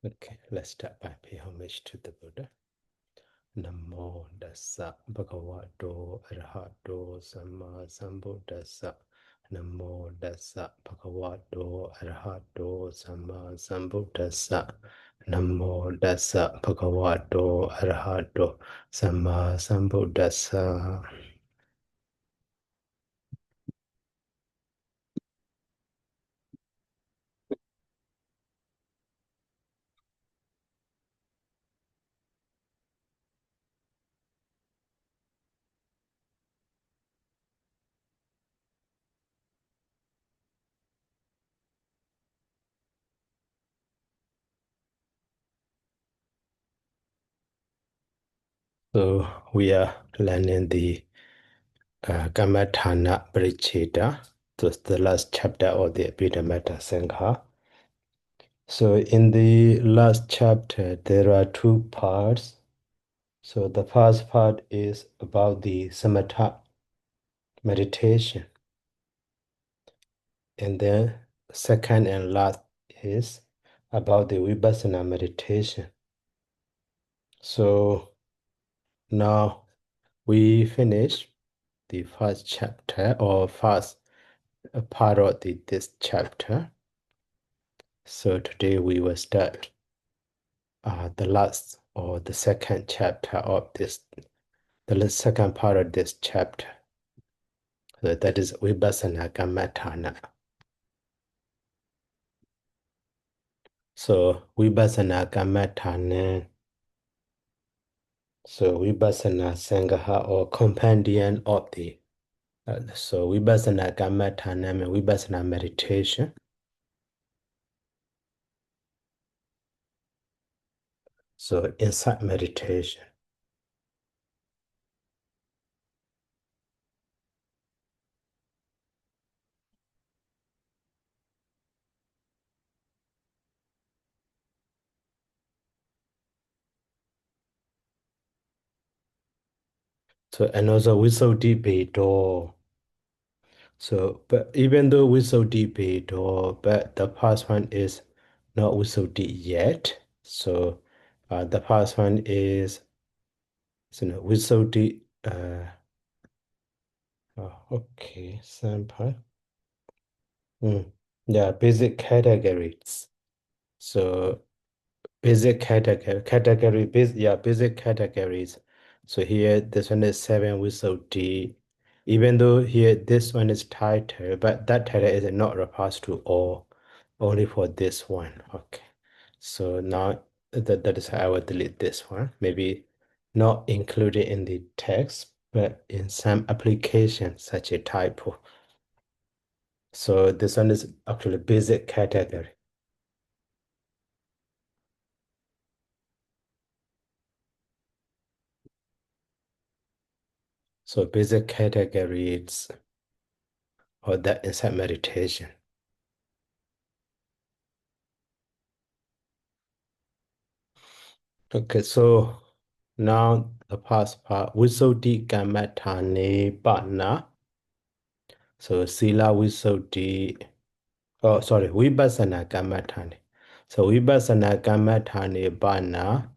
Okay, let's start by pay homage to the Buddha. Namo Dassa Bhagavato Arahato Samma Sambuddhassa. Namo Dassa Bhagavato Arahato Samma Sambuddhassa. Namo Dassa Bhagavato Arahato Samma Sambuddhassa. So we are learning the Kammaṭṭhānaparicchedo. That's the last chapter of the Abhidhammatthasaṅgaho. So in the last chapter, there are two parts. So the first part is about the samatha meditation. And then second and last is about the vipassana meditation. So now we finish the first chapter or first part of this chapter. So today we will start the last or the second chapter of the second part of this chapter. So that is Vipassana Kammaṭṭhāna. So Vipassana Kammaṭṭhāna. So Abhidhammatthasaṅgaho or companion of the so Vipassana Kammaṭṭhāna means Vipassana meditation. So insight meditation. So and also Visuddhibhedo. So but even though Visuddhibhedo, but the first one is not Visuddhi yet. So the first one is Visuddhi. Okay, sample. Yeah, basic categories. So basic category, basic categories. So here, this one is 7 with D. Even though here, this one is title, but that title is not refers to all, only for this one. Okay. So now that is how I will delete this one. Maybe not included in the text, but in some application, such a typo. So this one is actually basic category. So basic categories or that inside meditation. Okay, so now the past part, Visuddhi Kammaṭṭhānaparicchedo. So Sila Visuddhi, oh sorry, Vipassana Kammaṭṭhāna. So Vipassana Kammaṭṭhānaparicchedo.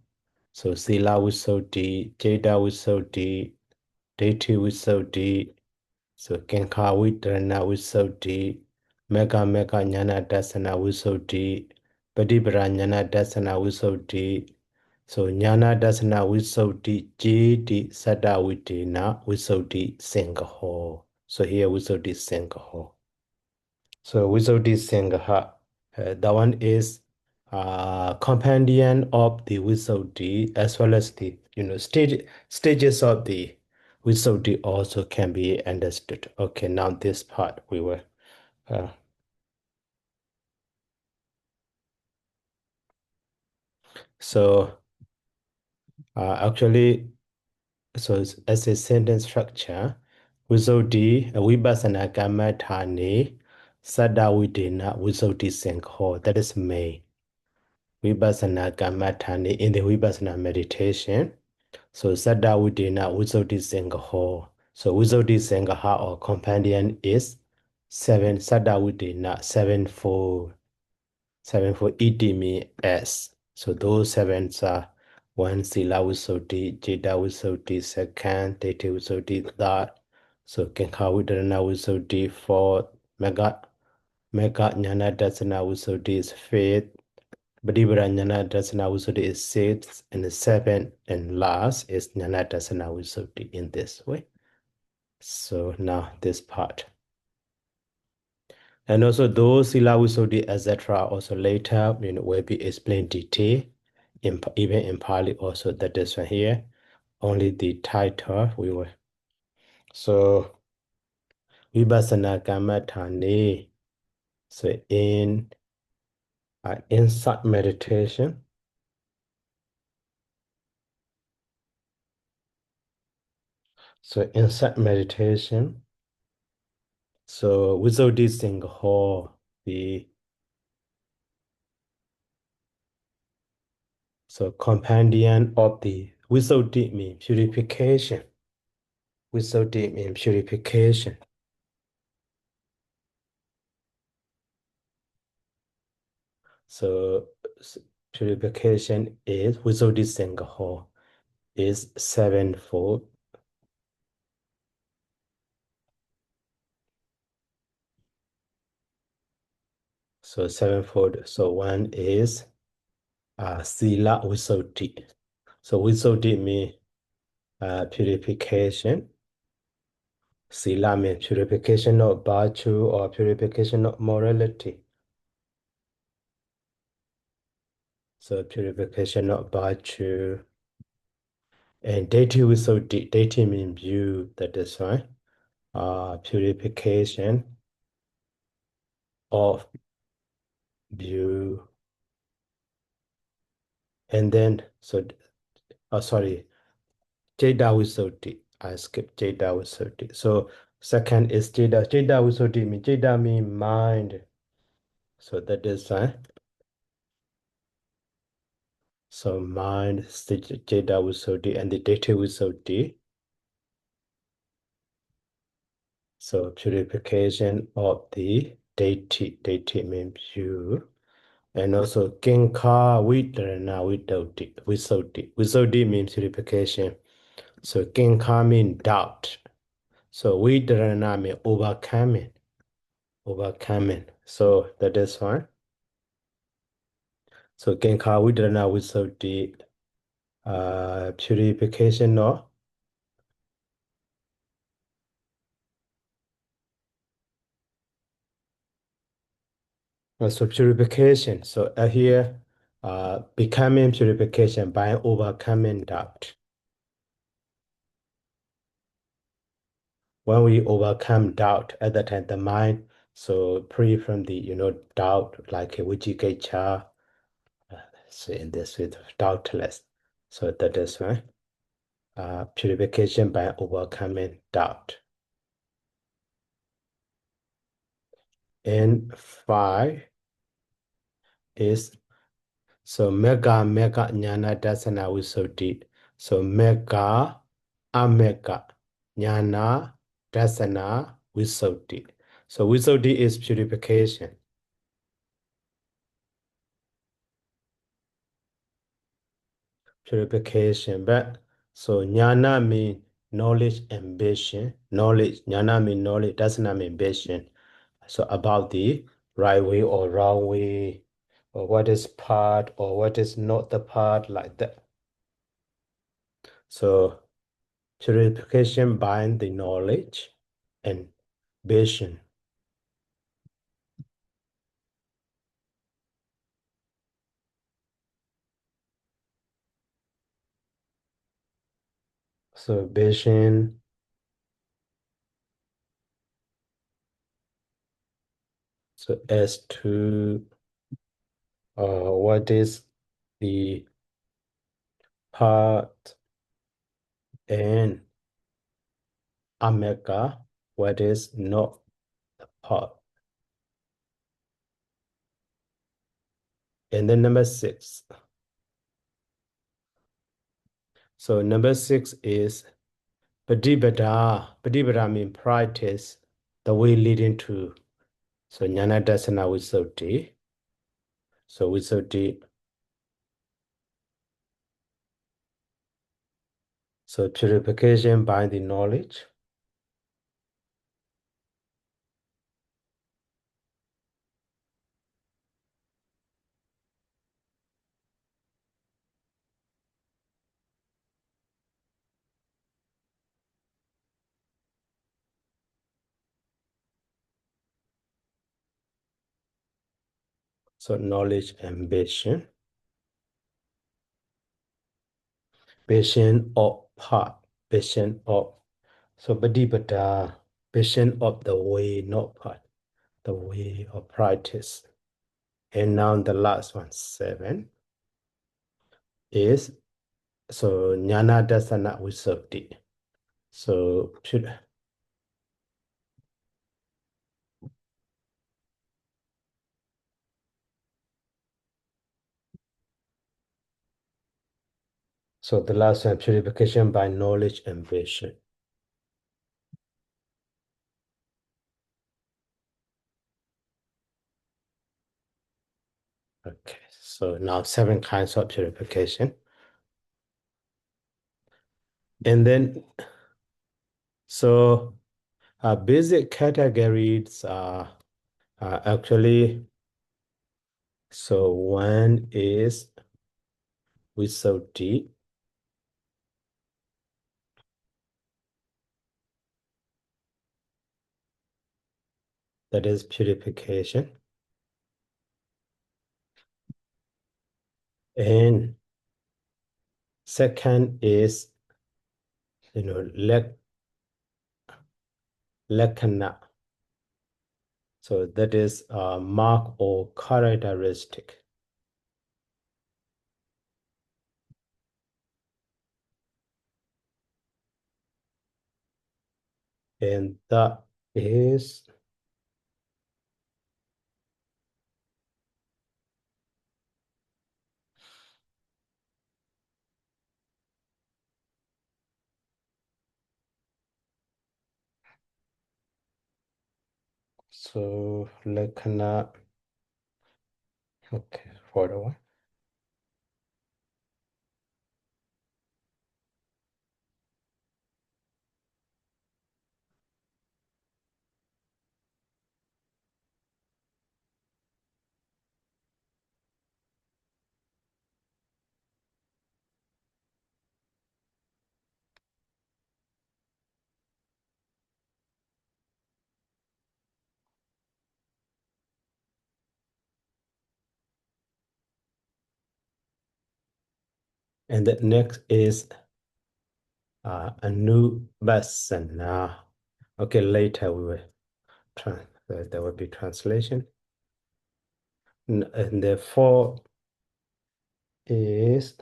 So Sila Visuddhi, Citta Visuddhi, Ditthi Visuddhi. So Kankha Vitarana Visuddhi, Mega Mega Jnana Dassana Visuddhi, Patibhara Jnana Dassana Visuddhi. So Jnana Dassana Visuddhi, Jiti Saddha Videna Visuddhibhedo. So here Visuddhibhedo. So Visuddhibhedo, that one is companion of the Visuddhi as well as the stages of the Visuddhi also can be understood. Okay, now this part we will uh, so actually as a sentence structure, Visuddhi Vipassana Kammaṭṭhāne Saddha Videna Visuddhibhedo. That is main. Vipassana Kammaṭṭhāne in the Vipassana meditation. So Saddha Videna Visuddhibhedo. So Visuddhibhedo or companion is 7 Saddha Videna, 7 for iti means S. So those sevens are one Sila Visuddhi, Citta Visuddhi, second Ditthi Visuddhi, third. So Kankha Vitarana Visuddhi, fourth. Mega Jnana Darsana Visuddhi is fifth. Pratibhara Jnana Darsana Visuddhi is sixth. And the seventh and last is Jnana Darsana Visuddhi in this way. So now this part. And also those Sila Visuddhi, etc. also later will be explained detail, even in Pali also that is one here. Only the title we will. So Vipassana Kammaṭṭhāni. So in insight meditation. So insight meditation. So Visuddhibhedo, the companion of the Visuddhi means purification. Visuddhi means purification. So purification is Visuddhibhedo is sevenfold. So sevenfold. So one is Sila Visuddhi. So Visuddhi means purification. Sila means purification of virtue or purification of morality. So purification of virtue. And Ditthi Visuddhi. Ditthi means view, that is right. Purification of view. And then, sorry, Citta Visuddhi. I skipped Citta Visuddhi. So second is Citta. Citta Visuddhi means, Citta means mind. So that is right. So mind, Citta Visuddhi, and the Ditthi Visuddhi. So purification of the Ditthi. Ditthi means view. And also Kankha Vitarana Visuddhi. Visuddhi means purification. So Kankha means doubt. So Vitarana means overcoming. Overcoming. So that is one. So Kankha Vitarana Visuddhi, purification of so purification. So here, becoming purification by overcoming doubt. When we overcome doubt, at that time the mind so free from the doubt, like a Vijjikicha, so in this with doubtless. So that is right. Purification by overcoming doubt. And 5 is so mega jnana dasana visuddhi. So mega amega jnana dasana visuddhi. So visuddhi is purification. Purification, but so jnana means knowledge, ambition. Knowledge, jnana means knowledge, dasana mean ambition. So about the right way or wrong way, or what is part or what is not the part, like that. So purification by the knowledge and vision. So vision, so as to what is the part, and omega, what is not the part. And then number 6. So number 6 is Pratibhada. Pratibhada means practice, the way leading to. So Jnana Dasana Visuddhi. So Visuddhi So purification by the knowledge. So knowledge and vision. Vision of part. Vision of. So Visuddhibhedo, vision of the way, not part. The way of practice. And now the last one, 7, is so Jnana Dasana Visuddhi. So so the last one, purification by knowledge and vision. Okay, so now 7 kinds of purification. And then, so basic categories are actually, so one is Visuddhi. That is purification. And second is, Lakkhana. So that is a mark or characteristic. And that is so Lakkhana. Okay, for the one. And the next is Anubbasana. Okay, later we will there will be translation. And the 4 is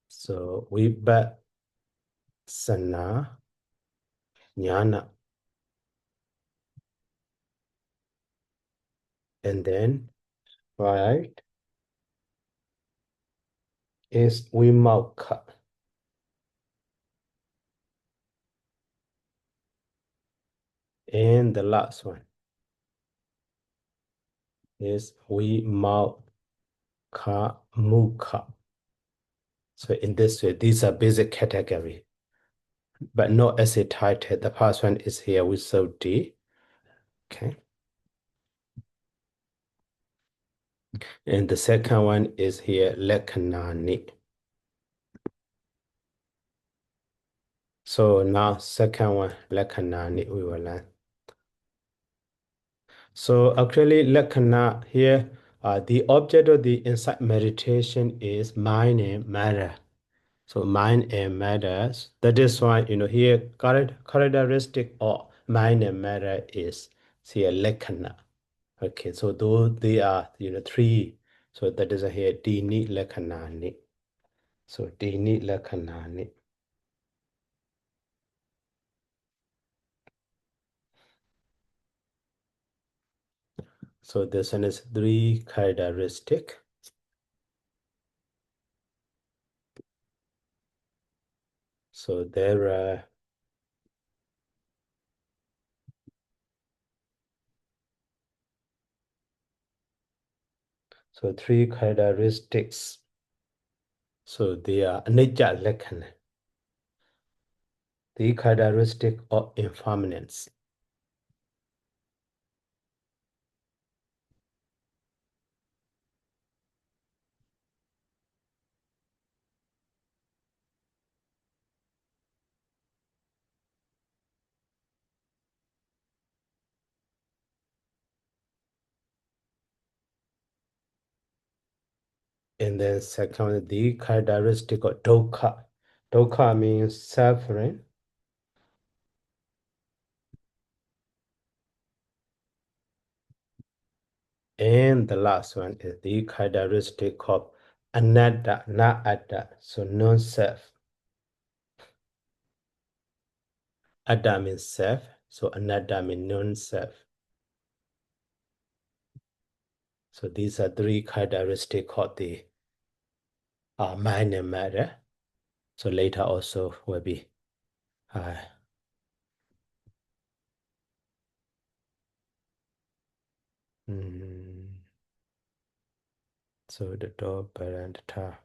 so Vipassana Jnana. And then 5 is Vimukha. And the last one is Vimukha Mukha. So in this way, these are basic category, but not as a title. The first one is here with so D. Okay. And the second one is here Lekhanani. So now second one, Lekhanani, we will learn. So actually Lekhana here, the object of the insight meditation is mind and matter. So mind and matter. That is why, here characteristic of mind and matter is here Lekhana. Okay, so those they are, 3. So that is here Dini Lekhanani. So Dini Lekhanani. So this one is 3 characteristic. So there are so 3 characteristics. So they are nature lekan, the characteristic of impermanence. And then second, the characteristic of dukkha. Dukkha means suffering. And the last one is the characteristic of anatta, na atta, so non-self. Atta means self, so anatta means non-self. So these are three characteristics of the mind and matter. So later also will be uh, so the door parenta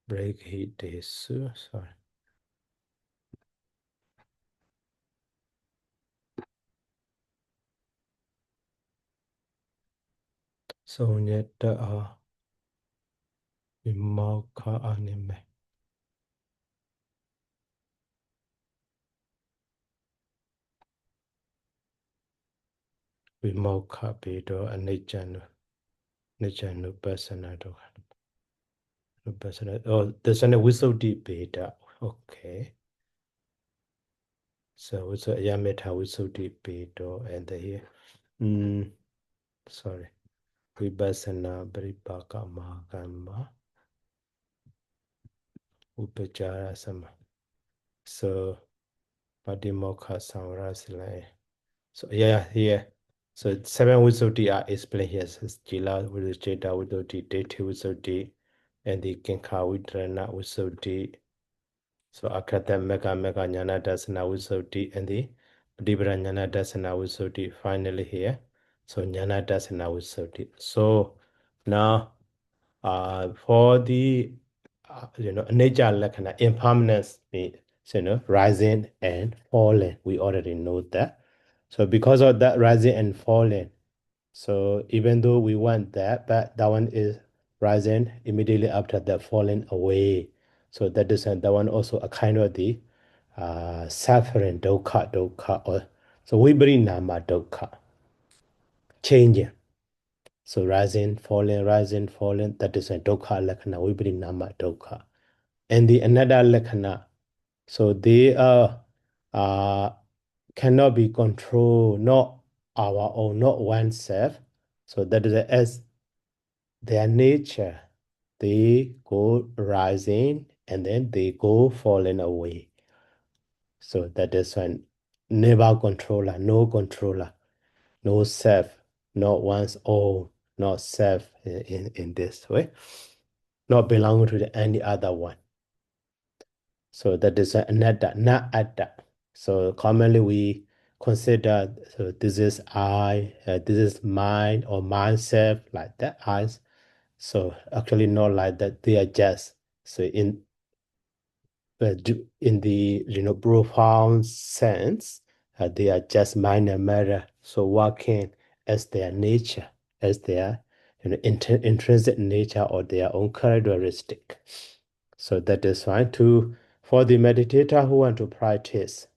break heat is sorry. So yet vimokha anime. Vimokha pedo anijanu. Nijanu personado. Oh, there's a Visuddhibhedo. Okay. So it's a Yameta Visuddhibhedo and here. Sorry. Vipassana Paripaka Mahakama Upachara Sama. So Padimokkha Samrasila. So yeah, here. So seven Visuddhi are explained here. So Jila Visuddhita Visuddhi, Deti Visuddhi, and the Kinka Vidrana Visuddhi. So Akata Mega Mega Jnana Dasana Visuddhi and the Dibra Jnana Dasana Visuddhi finally here. So Jnana Dasana Visuddhi. So now for the nature lakana impermanence means rising and falling. We already know that. So because of that rising and falling, so even though we want that, but that one is rising immediately after that falling away. So that is that one also a kind of the suffering dukkha or so we bring nama dukkha changing. So rising, falling, that is a dukkha lakana, we bring nama dukkha. And the another lakana, so they are cannot be controlled, not our own, not oneself. So that is as their nature, they go rising and then they go falling away. So that is when never controller, no self, not one's own, not self in this way, not belonging to any other one. So that is another, not atta. So commonly we consider so this is I, this is mine or myself, like that eyes. So actually not like that. They are just so in the profound sense, they are just minor matter. So working as their nature, as their intrinsic nature or their own characteristic. So that is fine too for the meditator who want to practice.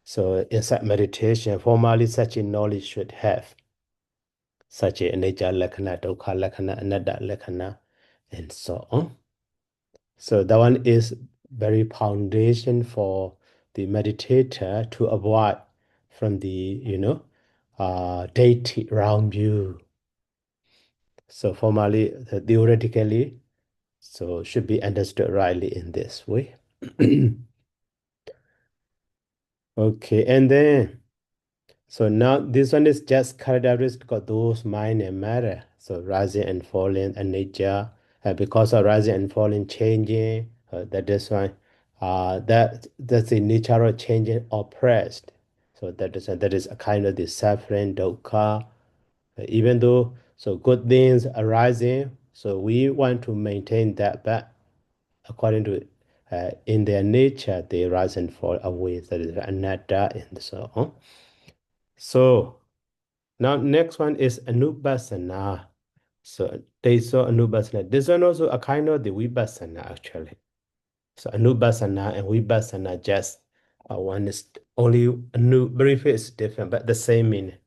So inside meditation, formally such a knowledge should have such a nature lakana, dukkha lakana, anatta lakana, and so on. So that one is very foundation for the meditator to avoid from the deity around you. So formally, theoretically, so should be understood rightly in this way. Okay, and then so now this one is just characteristic of those mind and matter. So rising and falling and nature, because of rising and falling changing, that is why that's the natural changing oppressed. So that is a kind of the suffering dukkha. Even though so good things arising, so we want to maintain that, but according to in their nature, they rise and fall away. That is anatta and so on. So now next one is anupassana. So they saw anupassana. This one also a kind of the vipassana actually. So anupassana and vipassana just one is only briefly is different, but the same meaning.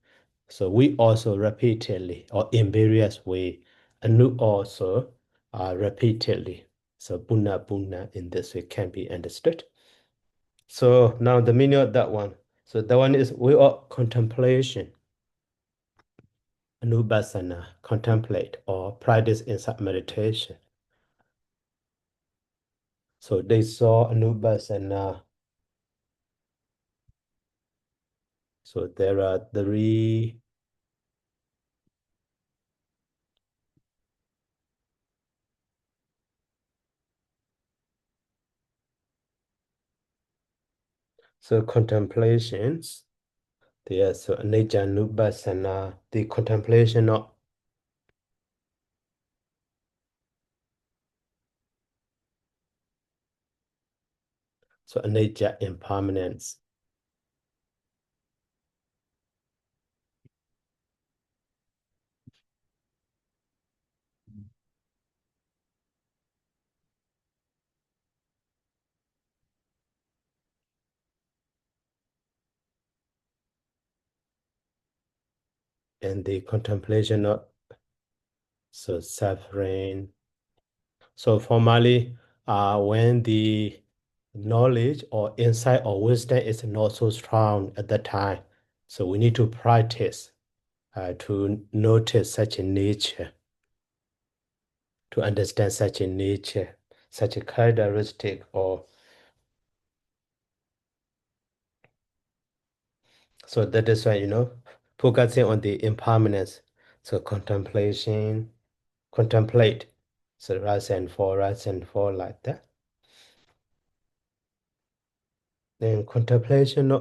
So we also repeatedly or in various way, anu also repeatedly. So punna in this way can be understood. So now the meaning of that one. So that one is we are contemplation. Anupassana, contemplate or practice inside meditation. So they saw anupassana. So there are three. So contemplations. There, so anicca anupassana, the contemplation of so anicca impermanence. And the contemplation of so suffering. So formally, when the knowledge or insight or wisdom is not so strong at that time, so we need to practice to notice such a nature, to understand such a nature, such a characteristic or so that is why focusing on the impermanence. So contemplation, contemplate. So rise and fall like that. Then contemplation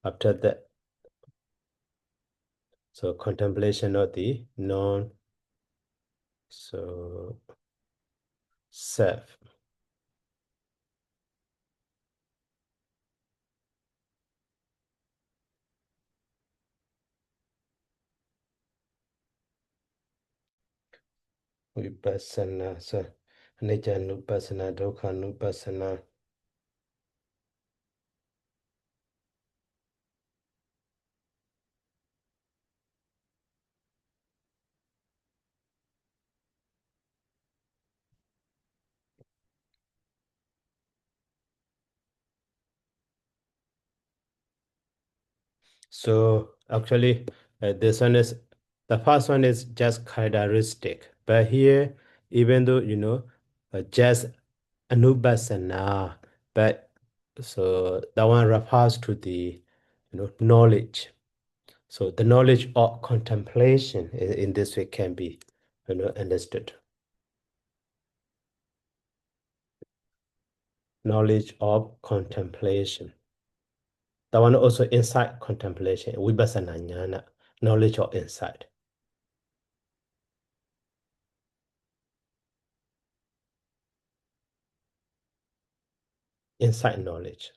after that. So contemplation of the non so self. Vipassana. So anicca nupassana, dukkha nupassana. So actually, this one is the first one is just characteristic, but here, even though just anupassana, but so that one refers to the knowledge. So the knowledge of contemplation in this way can be understood. Knowledge of contemplation. That one also insight contemplation, vipassana jnana, knowledge of insight. Insight knowledge.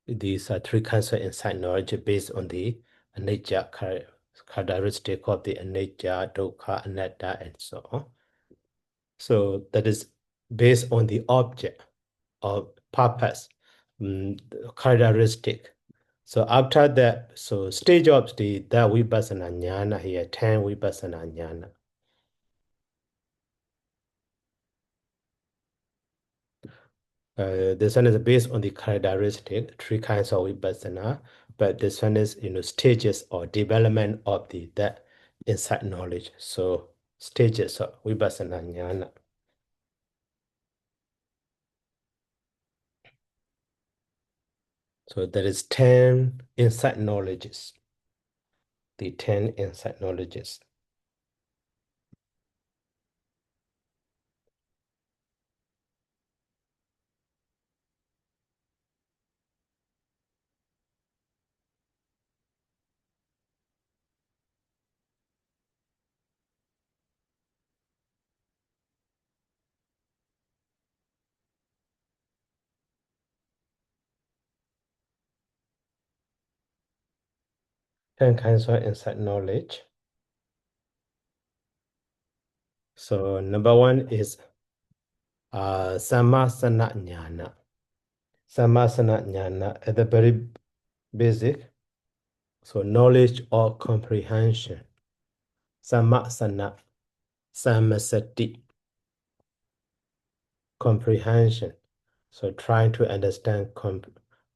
These are three kinds of insight knowledge based on the anicca characteristic of the anicca, dukkha, anatta, and so on. So that is based on the object or purpose, characteristic. So after that, so stage of that vipassana jnana here, 10 vipassana jnana. This one is based on the characteristic, three kinds of vipassana, but this one is stages or development of that insight knowledge. So stages of vipassana jnana. So there is 10 insight knowledges. The 10 insight knowledges. 10 kinds of insight knowledge. So number one is Sammasana Jnana. Sammasana Jnana at the very basic. So knowledge or comprehension. Sammasana, Sammasati, comprehension. So trying to understand,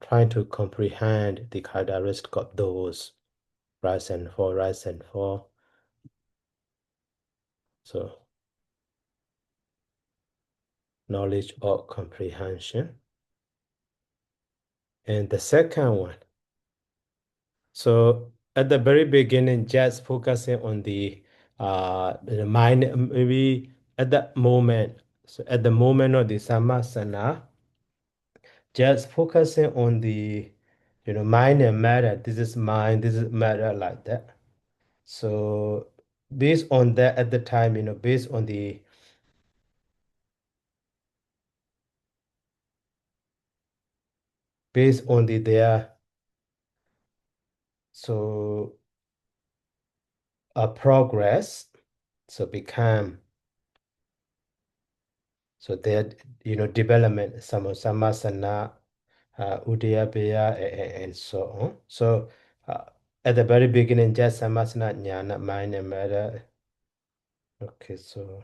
trying to comprehend the characteristic of those rise and fall, rise and fall. So knowledge or comprehension. And the second one, so at the very beginning, just focusing on the mind, maybe at that moment. So at the moment of the sammasana, just focusing on the mind and matter. This is mind, this is matter, like that. So based on that, at the time, based on the their so a progress, so become, so their development, some samasana, udayabaya, and so on. So at the very beginning, just samasana, jnana, mind and matter. Okay, so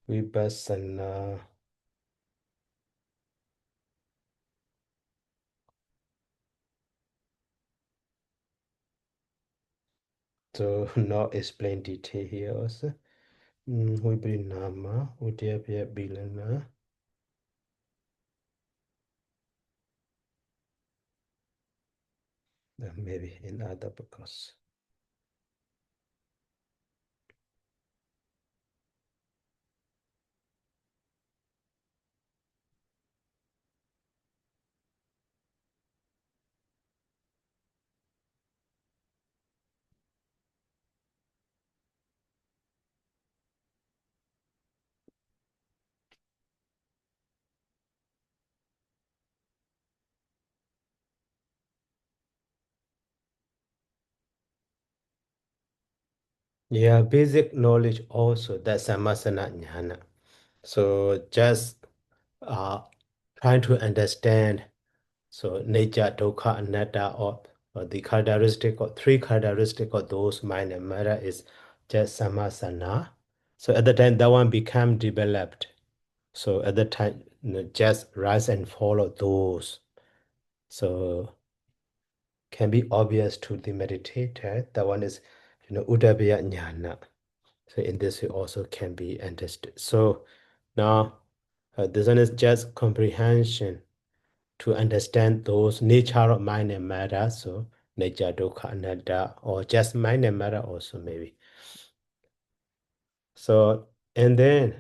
vipassana. So not explain detail here also. Vibrinama, udayabaya, bilana. Maybe in other books. Yeah, basic knowledge also, that's samasana jnana. So just uh, trying to understand so nature, dukkha, anatta, or the characteristic or three characteristic of those mind and matter is just samasana. So at the time that one become developed. So at the time, just rise and follow those. So can be obvious to the meditator. That one is, udabhaya jnana. So in this way also can be understood. So now this one is just comprehension to understand those nature of mind and matter. So nature, dukkha, anatta, or just mind and matter also maybe. So and then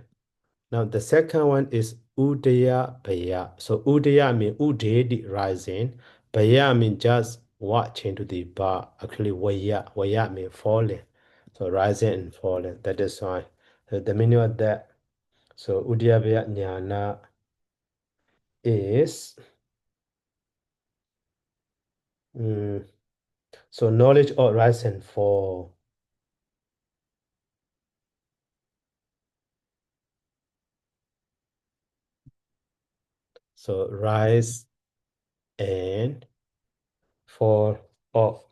now the second one is udaya bhaya. So udaya means udedi rising. Bhaya means just watching to the bar. Actually vaya. Vaya means falling. So rising and falling. That is why. So the meaning of that. So Udyabhaya Jnana is so knowledge of rise and fall. So rise and fall of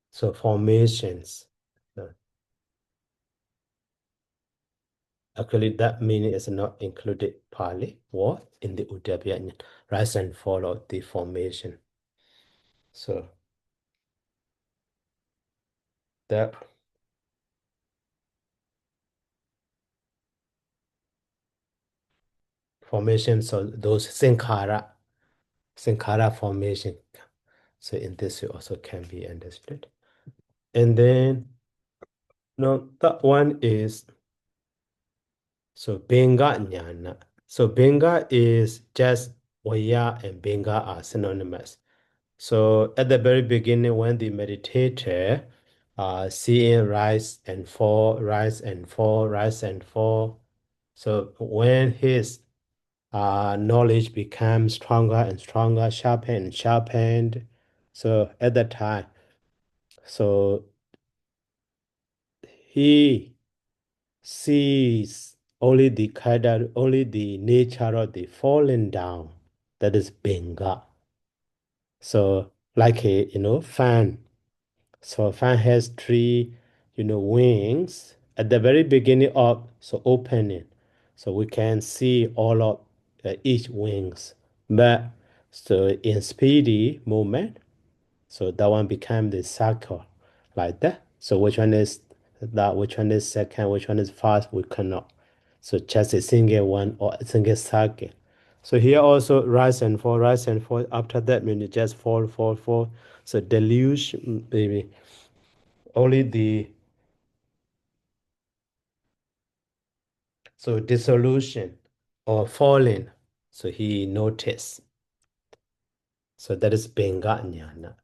so formations. So actually that meaning is not included Pali what in the Udyabhaya Jnana. Rise and fall of the formation. So that formation, so those Sankhara formation. So in this way also can be understood. And then no, that one is so Benga Jnana. So Benga is just Vaya and Benga are synonymous. So at the very beginning, when the meditator seeing rise and fall, rise and fall, rise and fall. So when his knowledge becomes stronger and stronger, sharpened and sharpened. So at that time, so he sees only the nature of the falling down. That is Benga. So like a fan. So a fan has three wings at the very beginning of opening. So we can see all of each wings. But so in speedy movement, so that one became the circle like that. So which one is that? Which one is second? Which one is first? We cannot. So just a single one or a single circle. So here also rise and fall, rise and fall. After that, when you just fall, fall, fall. So deluge, maybe only the dissolution or falling. So he noticed. So that is Benga Jnana.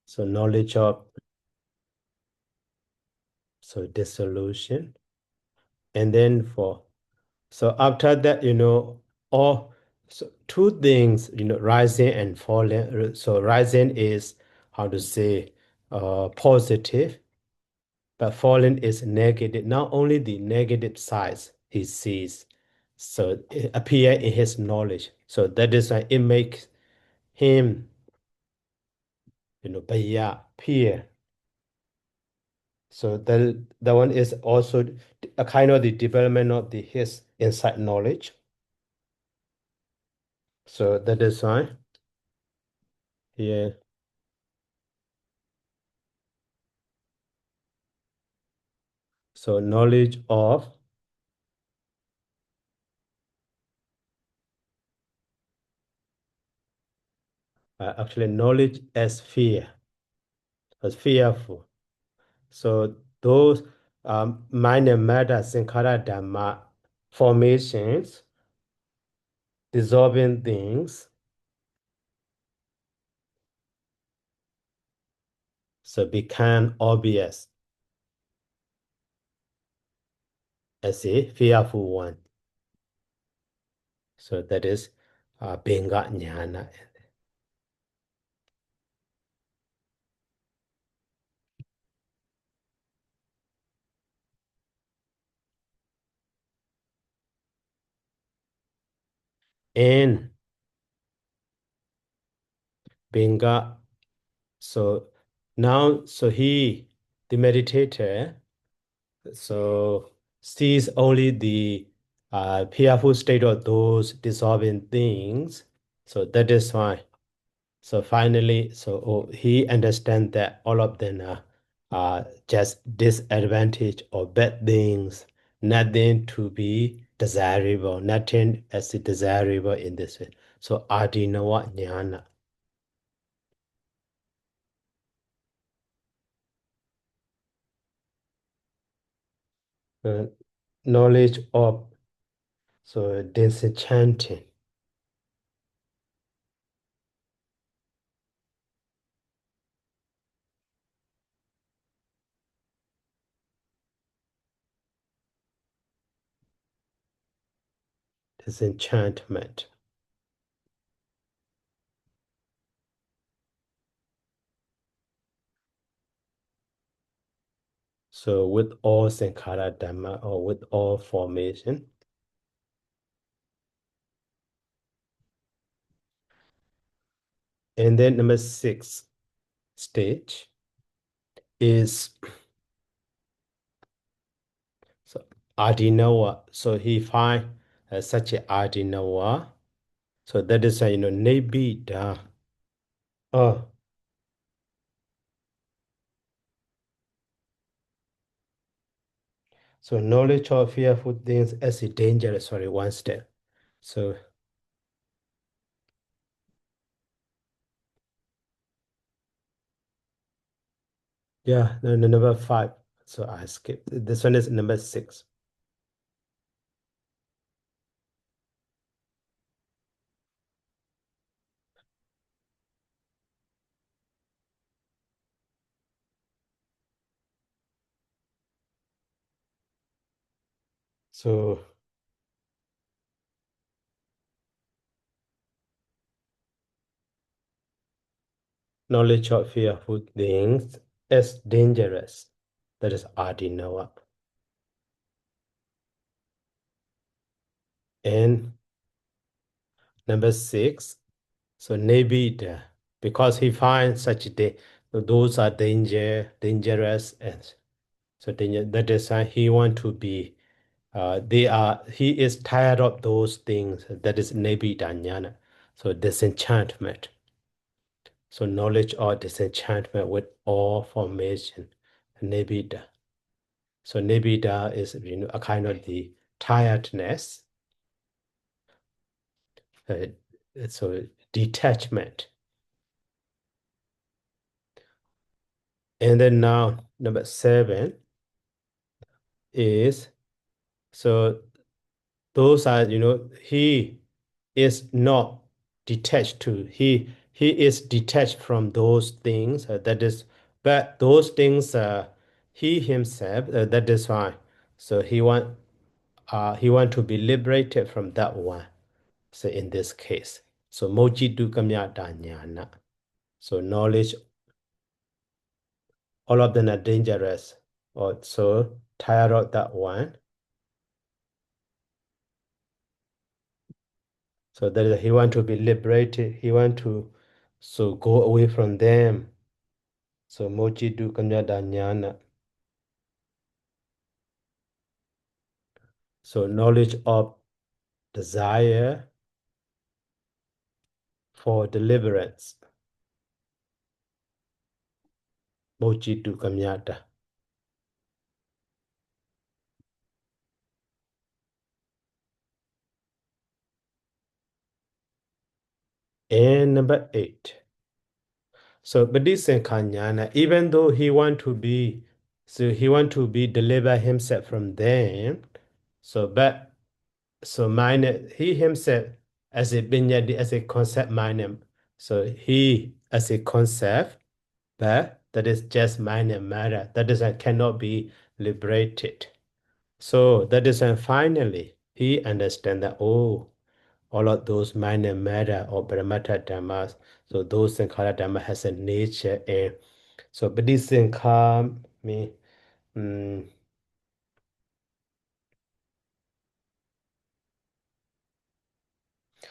So knowledge of dissolution. And then for so after that, all so two things, rising and falling. So rising is how to say positive, but falling is negative. Not only the negative sides he sees, so it appear in his knowledge. So that is why it makes him, appear. So that one is also a kind of the development of his inside knowledge. So that is why here. So knowledge of actually knowledge as fear, as fearful. So those mind and matter sankhara dhamma formations, dissolving things, so become obvious as a fearful one. So that is Benga Jnana. And Benga, so now, so he, the meditator, so sees only the fearful state of those dissolving things. So that is why. So finally, so he understands that all of them are just disadvantage or bad things, nothing to be desirable, nothing as desirable in this way. So adinawa jnana. uh, knowledge of so disenchanting. Disenchantment. So with all sankhara dhamma or with all formation. And then number 6 stage is so adinawa. So he find such a adinawa. So that is a nibbida. Oh, so knowledge of fearful things as a dangerous. Sorry, one step. So yeah, no, number 5. So I skipped. This one is number 6. So knowledge of fearful things is dangerous. That is Adinawa. And number 6, so Nebida, because he finds such those are dangerous, and so danger, that is why he want to be. He is tired of those things. That is Nebida Jnana. So disenchantment. So knowledge or disenchantment with all formation, Nebida. So Nebida is a kind of the tiredness. Uh, so detachment. And then now number 7 is, so those are, he is not detached to, he is detached from those things, that is, but those things, he himself, that is fine. So he want to be liberated from that one. So in this case, so mochi dukamya danyana. So knowledge, all of them are dangerous. Also tired of that one. So that is, he want to be liberated. He want to so go away from them. So mochi dukamya danyana. So knowledge of desire for deliverance. Mochi dukamyata. And number 8. So Bodhisattva, even though he want to be, so he want to be deliver himself from them. So but so mind, he himself as a binyadi, as a concept mind. So he as a concept, but that is just mind and matter. That is cannot be liberated. So that is finally he understand that, oh, all of those mind and matter or Brahmata Dhammas, so those Sankhara Dhamma has a nature, and so Bodhisattva mean, mm,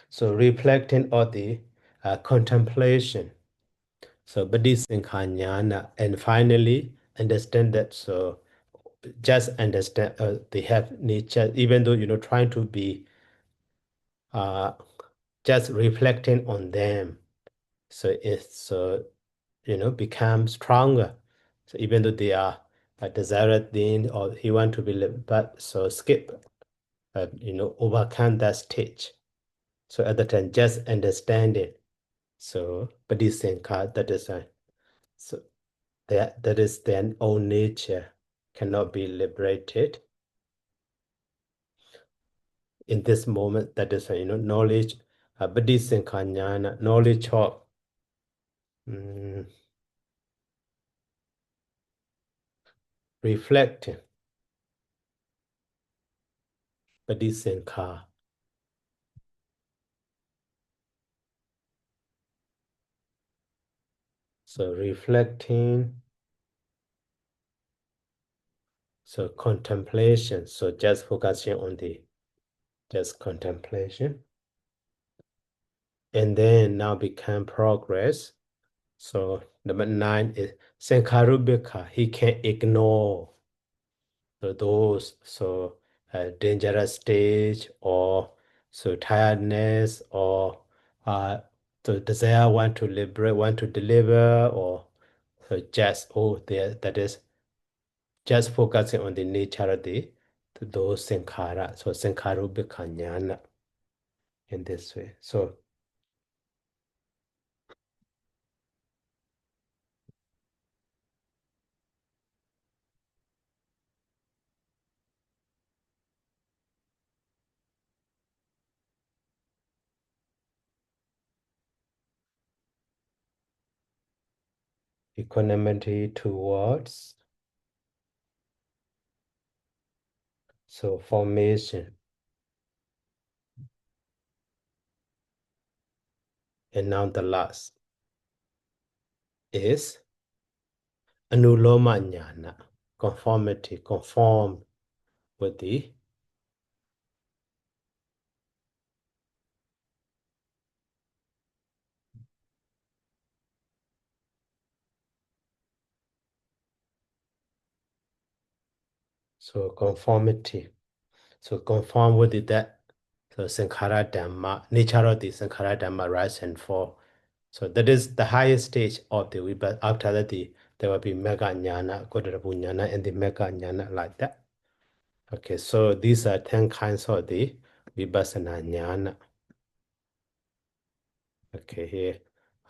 so reflecting on the contemplation. So Bodhisattva, and finally understand that, so just understand they have nature, even though trying to be uh, just reflecting on them. So it's become stronger. So even though they are a desired thing or he want to be lived, but so skip, overcome that stage. So at the time, just understand it. So, but this card, that is so that is their own nature, cannot be liberated. In this moment, that is knowledge, Bodhisattva, knowledge of mm, reflecting, Bodhisattva. So reflecting, so contemplation. So just focusing on the just contemplation. And then now become progress. So number 9 is Sankharubhika. He can ignore those dangerous stage, or so tiredness, or the desire want to liberate, want to deliver, or so just there, that is just focusing on the nature of those sankhara. So sankharubhika jnana in this way. So equanimity towards, So formation. And now the last is anuloma jnana, conformity, conform with the so conformity. So conform with that. So Sankhara Dhamma, nature of the Sankhara Dhamma rise and fall. So that is the highest stage of the Vipassana. After that, there will be Mega Jnana, Godarabu Jnana, and the Mega Jnana like that. Okay, so these are 10 kinds of the Vipassana Jnana. Okay, here.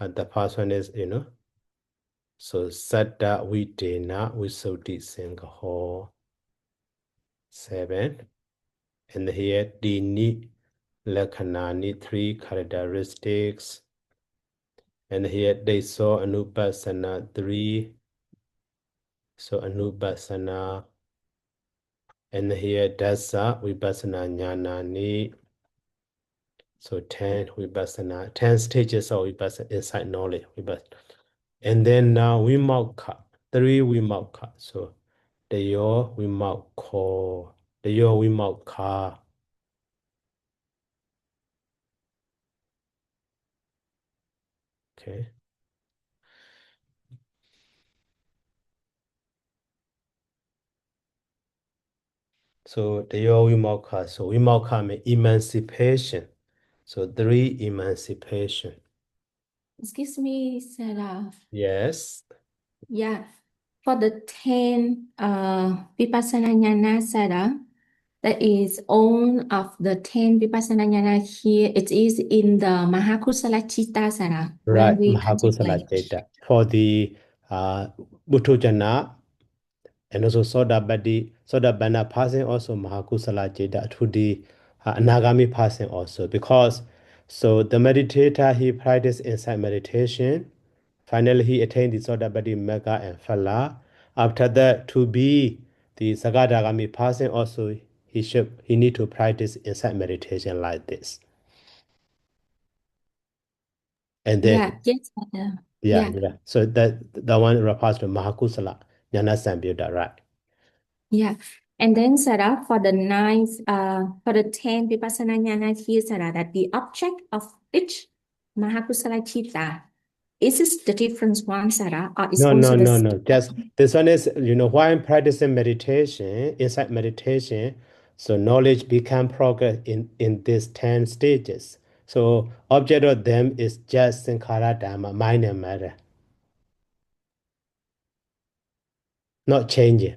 And the first one is, so Saddha Videna Visuddhibhedo 7. And here, Dini Lakhanani, 3 characteristics. And here they saw Anupassana 3. So Anupassana. And here Dasa Vipassana Jnanani. So 10 Vipassana, 10 stages of Vipassana insight knowledge. Vipassana. And then now Vimokha, 3 Vimokha. So Deyo Vimokha, Deyo Vimokha. Okay. So Deyo Vimokha. So Vimokha means emancipation. So 3 emancipation. Excuse me, Sarah. Yes. Yeah, for the 10 Vipassana Jnana, Sarah, that is all of the 10 Vipassana Jnana here. It is in the Mahakusala Chitta, Sarah, when Right, we Mahakusala contemplate. Jeta. For the Buddhajana and also Sodabanna passing also Mahakusala Jeta to the Anagami passing also. Because so the meditator he practiced inside meditation. Finally he attained the Sodabadi Mega and Phala. After that to be the Sagadagami passing also he need to practice inside meditation like this. And then Yeah, yes, Sarah. yeah, Yeah, yeah. So that one refers to Mahakusala, Jnana Sambuddha, right? yeah. And then, Sarah, for the for the 10 Vipassana Jnana here, Sarah, that the object of each Mahakusala Chitta, is this the different one, Sarah, or is No, no, also the no, same? no. Just this one is, why I'm practicing meditation, inside meditation, so knowledge become progress in these 10 stages. So object of them is just Sankhara Dhamma, mind and matter, not changing,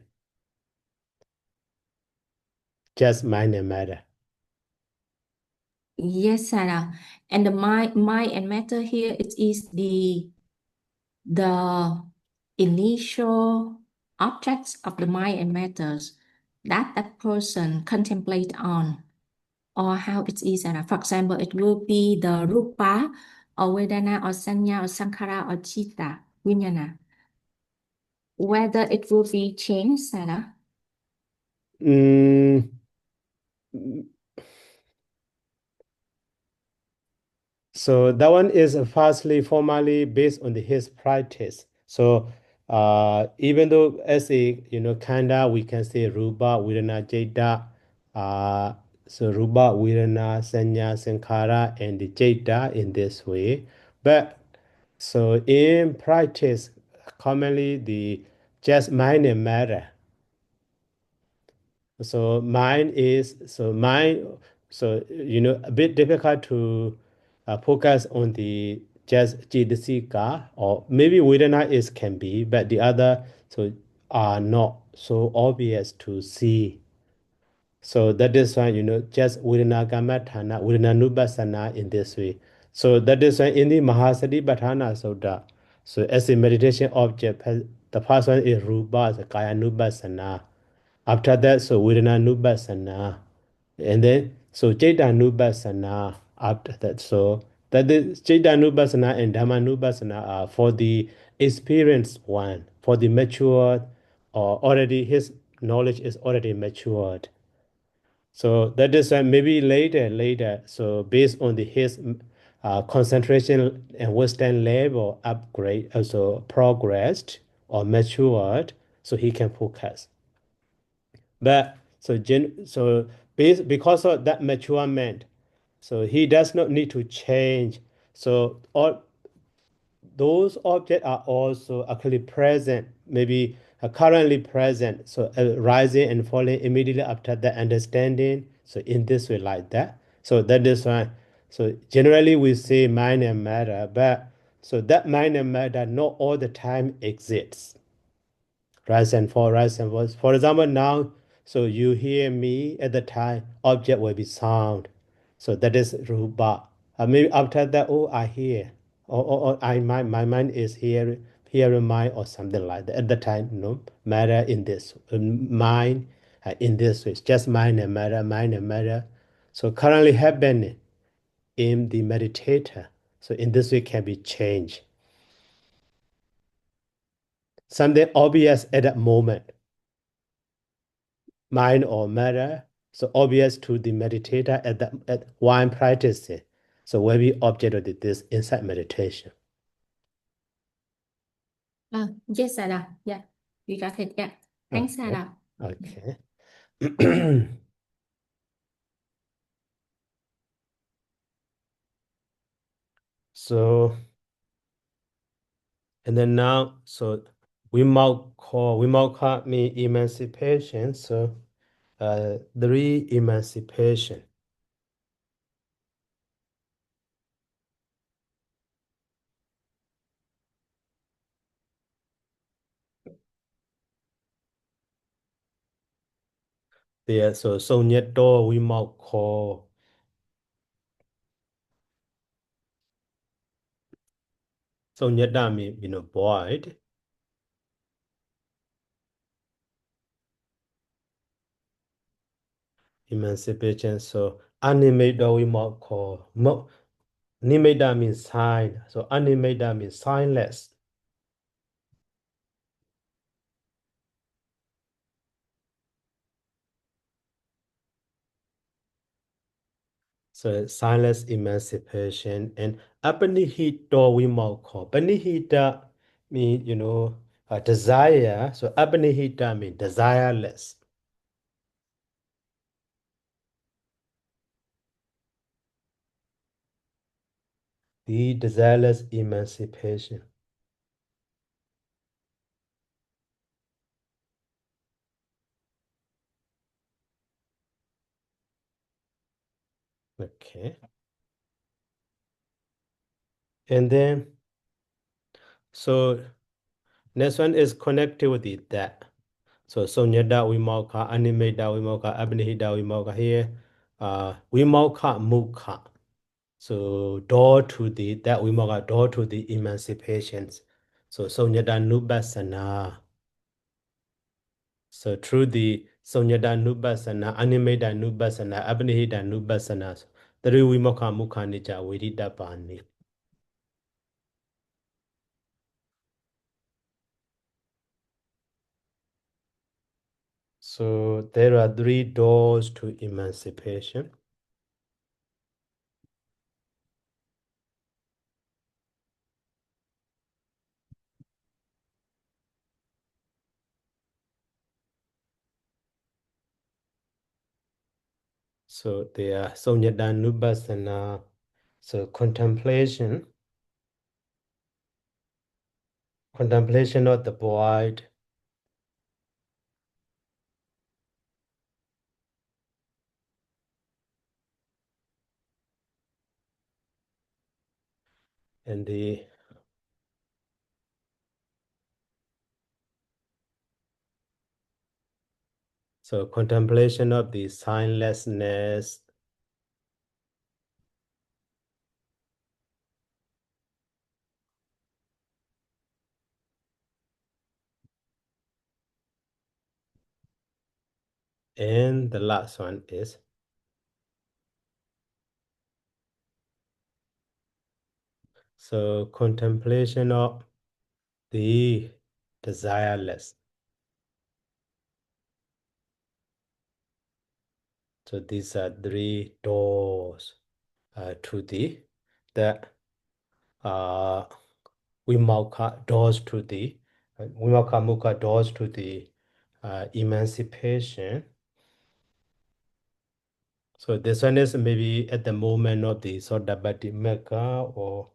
just mind and matter. Yes, Sarah. And the mind and matter here, it is the initial objects of the mind and matters that that person contemplate on, or how it is, Sarah. For example, it will be the rupa, or vedana, or sanya, or sankhara, or chitta, vijnana. Whether it will be changed, Sarah. Mm, So that one is firstly formally based on his practice. So even though as a kanda we can say rupa, virana, jeta, so rupa, virana, sanya, sankhara, and the jeta in this way. But so in practice, commonly the just mind and matter. So mind, so a bit difficult to focus on the just Jidasika, or maybe Vedana is can be, but the other so are not so obvious to see. So that is why just Vedana Kammaṭṭhāna, Vedana Nupassana in this way. So that is why in the Mahasatipatthana Sutta, so as a meditation object, the first one is Rupa, the Kaya Nupassana. After that, so Vedana Nupassana. And then, so Citta Nupassana after that. So that is Citta Nupassana and Dhamma Nupassana are for the experienced one, for the matured, or already his knowledge is already matured. So that is maybe later. So based on his concentration and wisdom level upgrade, also progressed or matured, so he can focus. But because of that maturement, so he does not need to change. So all those objects are also actually present, maybe currently present. So rising and falling immediately after the understanding. So in this way, like that. So that is why. So generally we say mind and matter, but so that mind and matter not all the time exists. Rise and fall, rise and fall. For example, now, so you hear me at the time, object will be sound. So that is rupa. Maybe after that, oh, I hear. Or my mind is hearing mind or something like that. At the time, no, matter in this, mind in this way. It's just mind and matter, mind and matter. So currently happening in the meditator. So in this way can be changed. Something obvious at that moment. Mind or matter, so obvious to the meditator at one practice. So when we object of this inside meditation. Yes, Sarah. Yeah, we got it. Yeah. Thanks, Okay. Sarah. Okay. So, and then now, so we might call me emancipation. So, three emancipation. Yeah, so nhất door we might call so nhất that mean void. Emancipation. So animator we might call animator means sign. So animator means signless. So signless emancipation and apanihito we might call. Panihita mean desire. So apanihita means desireless. The desireless emancipation. Okay. And then so next one is connected with that. So Sonyada Wimoka, Animeda Wimoka, Abnihida Wimoka here. Wimoka Mukha. So door to the that Wimoka door to the emancipations. So Sonyada Nubasana. So through the Sonyada Nubasana, Animeda Nubasana, Abnihida Nubasana. Three Wimoka Mukha Nija Vidita Bani. So there are three doors to emancipation. So they are Sonyada Nubasana. So contemplation of the void and the contemplation of the signlessness and the last one is contemplation of the desireless. So these are three doors to the uh, Vimauka doors to the Vimauka Mukha doors to the emancipation. So this one is maybe at the moment of the Sodabati Mega or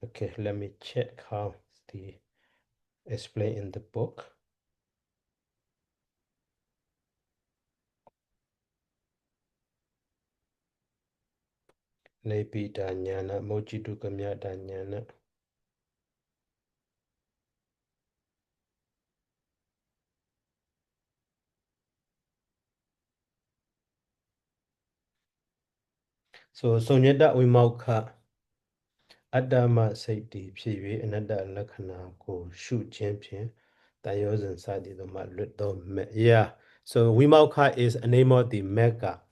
okay, let me check how the explain in the book. Lepita Nyana, Mochitu Kamyata Nyana. So Sonyada Vimauka Adama Saiti Pivi another Lakana ko shoot champion. Tayosan Sadi the Matluto. Yeah. So Vimauka is a name of the Mega.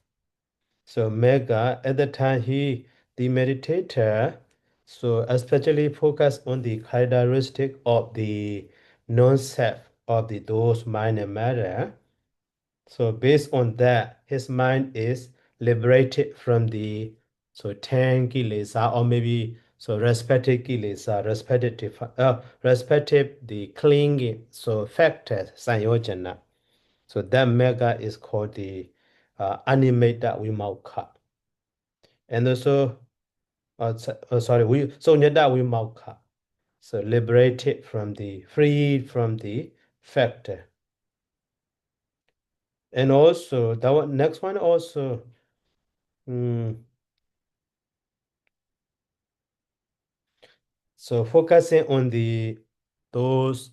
So Mega at the time the meditator so especially focus on the characteristic of the non-self of the those mind and matter. So based on that, his mind is liberated from the so 10 kilesa or maybe so respective kilesa, respective the clinging so factors sanyojana. So that mega is called the animated vimauka. And also sorry, we so nyada vimauka. So liberated from the freed from the factor. And also that one next one also so focusing on the those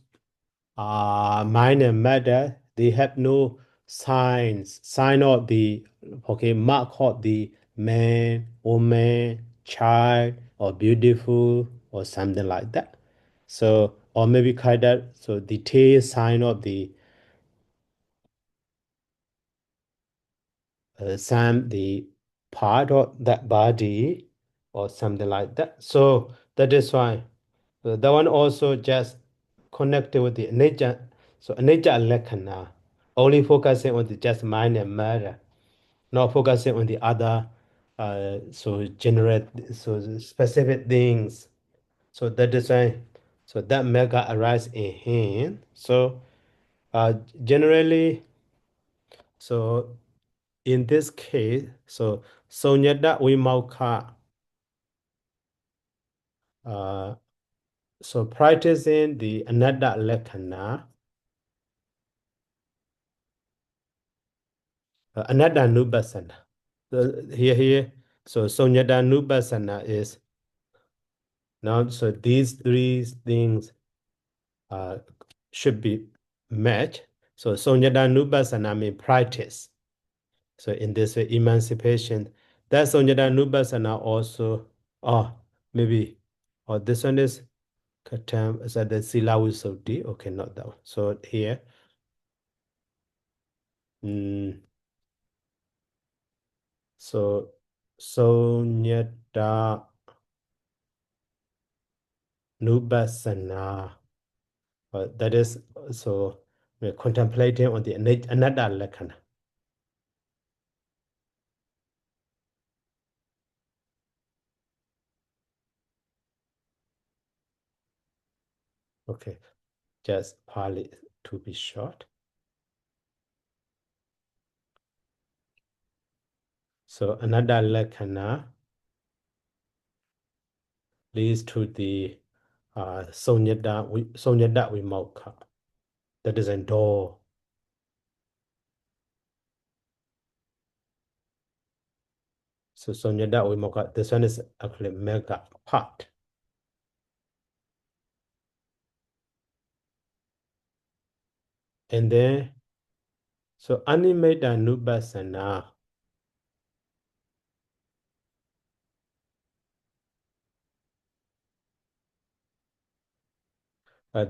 mind and matter, they have no sign of the okay mark of the man, woman, child, or beautiful, or something like that. So or maybe kind of so detailed sign of the some the part of that body or something like that. So that is why that one also just connected with the nature. So nature lekana only focusing on the just mind and matter, not focusing on the other so generate so specific things. So that is why so that mega arise in him. So generally so in this case, so Sonyada Vimauka, so practicing the Anada Lekana, Anada Nubasana. So here, so Sonyada Nubasana is now, so these three things uh, should be matched. So Sonyada Nubasana means practice. So in this way, emancipation, that Sonyada Nubasana also, oh, maybe, or this one is Katam is that the Silawi Soti? Okay, not that one. So here, so Sonyata Nubasana. That is so we're contemplating on the another lakana. Okay, just Pali to be short. So another lakana leads to the Sonyada Vimoka. That is a door. So Sonyada Vimoka, this one is actually mega part. And then so Animeda Nubasana.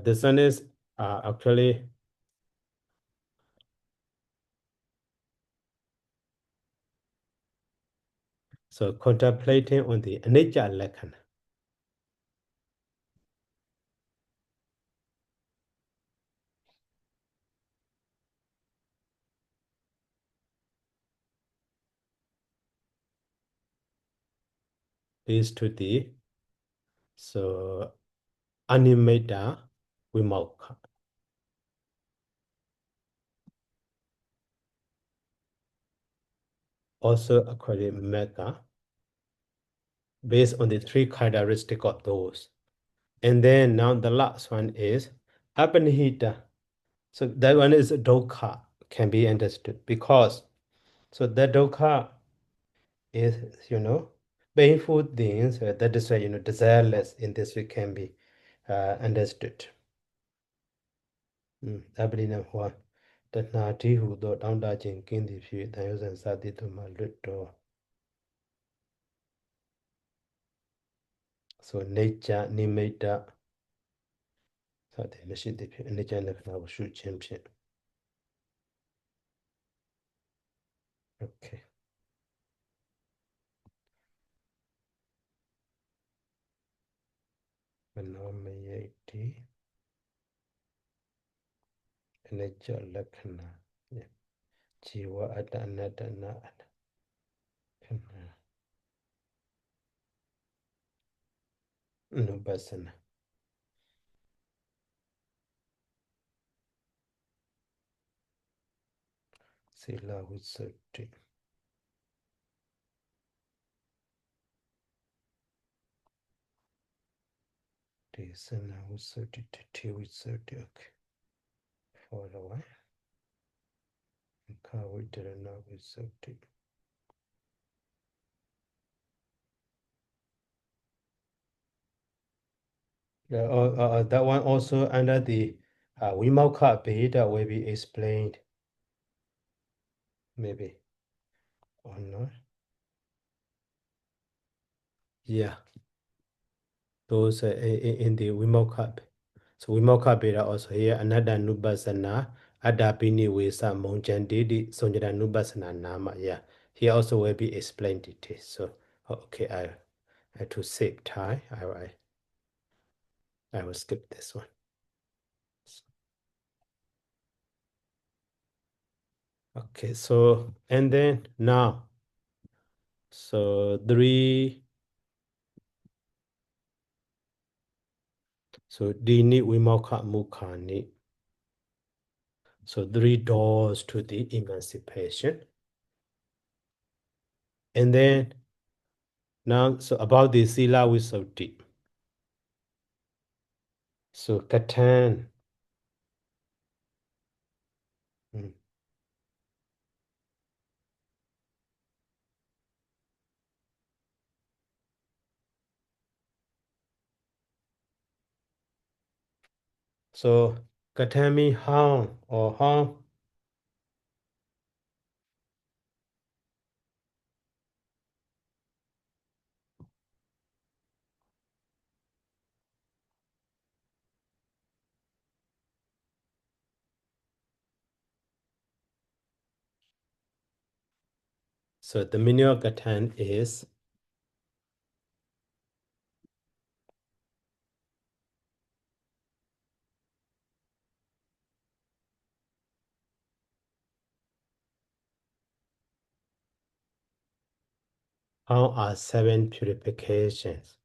This one is actually so contemplating on the nature lakana. leads to the so animata vimokha. Also according mega based on the three characteristics of those. And then now the last one is apanihita. So that one is dukkha, can be understood because so the dukkha is, painful things that is why, desireless in this way can be understood. Apanina one. That nati who do down dajin kindi few tayos and sati to my little. So nature, nimeta. So the machine the nature and shoot champion. Okay. Phenomenality. Nature lakana. Jiwa adanadana. Nubasana. Sila Visuddhi. Desana Visuddhi. Titi Visuddhi. Okay. Follow away. Kavitarana Visuddhi. Yeah, that one also under the Vimokha Bheda will be explained. Maybe. Or not. Yeah. Those in the Vimokha. So Vimokha Bheda also here. Another Nubasana. Adapini Vesa Monjandidi Sonjana Nubasana Nama. Yeah. Here also will be explained details. So okay, I to save time. I will skip this one. Okay, so and then now, so three. So dini vimokha mukhani. So three doors to the emancipation. And then now, so about the sila visuddhi. So katan. So katan means how or how. So the meaning of katan is how are seven purifications.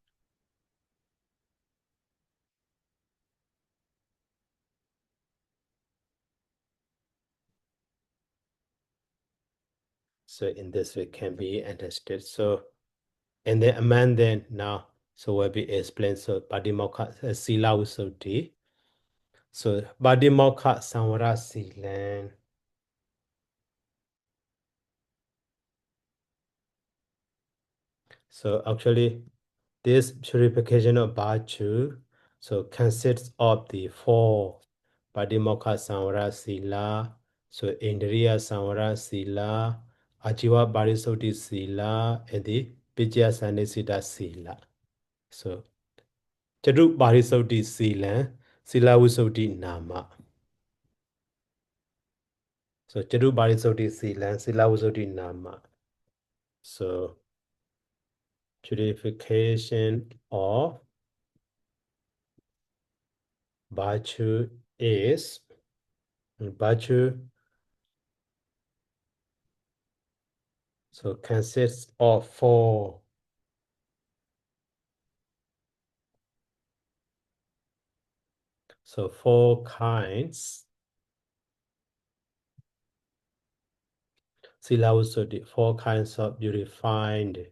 So in this way can be understood. So and then amend then now. So will be explained. So Padimokha Sila Visuddhi. So Padimokha Samvara Silan. So actually this purification of Bhachu so consists of the four Padimokha Samvara Sila. So Indriya Samvara Sila, Ajiva Parisuddhi Sila, and the Vijaya Sanisita Sila. So Chadu Parisuddhi Sila, Sila Visuddhi Nama. So Chadu Parisuddhi Sila, Sila Visuddhi Nama. So purification of Bhachu is Bhachu so consists of four So 4 kinds. Sila Visuddhi, 4 kinds of purified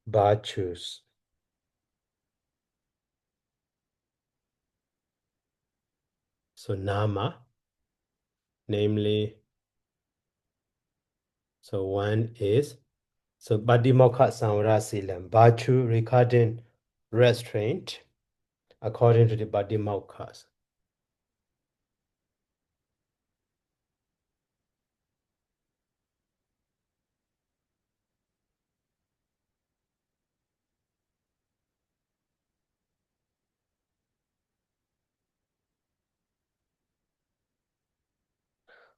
virtues. So nama, namely, so one is, so Abhidhammatthasaṅgaho Silam, virtue regarding restraint, according to the Abhidhammatthasaṅgaho.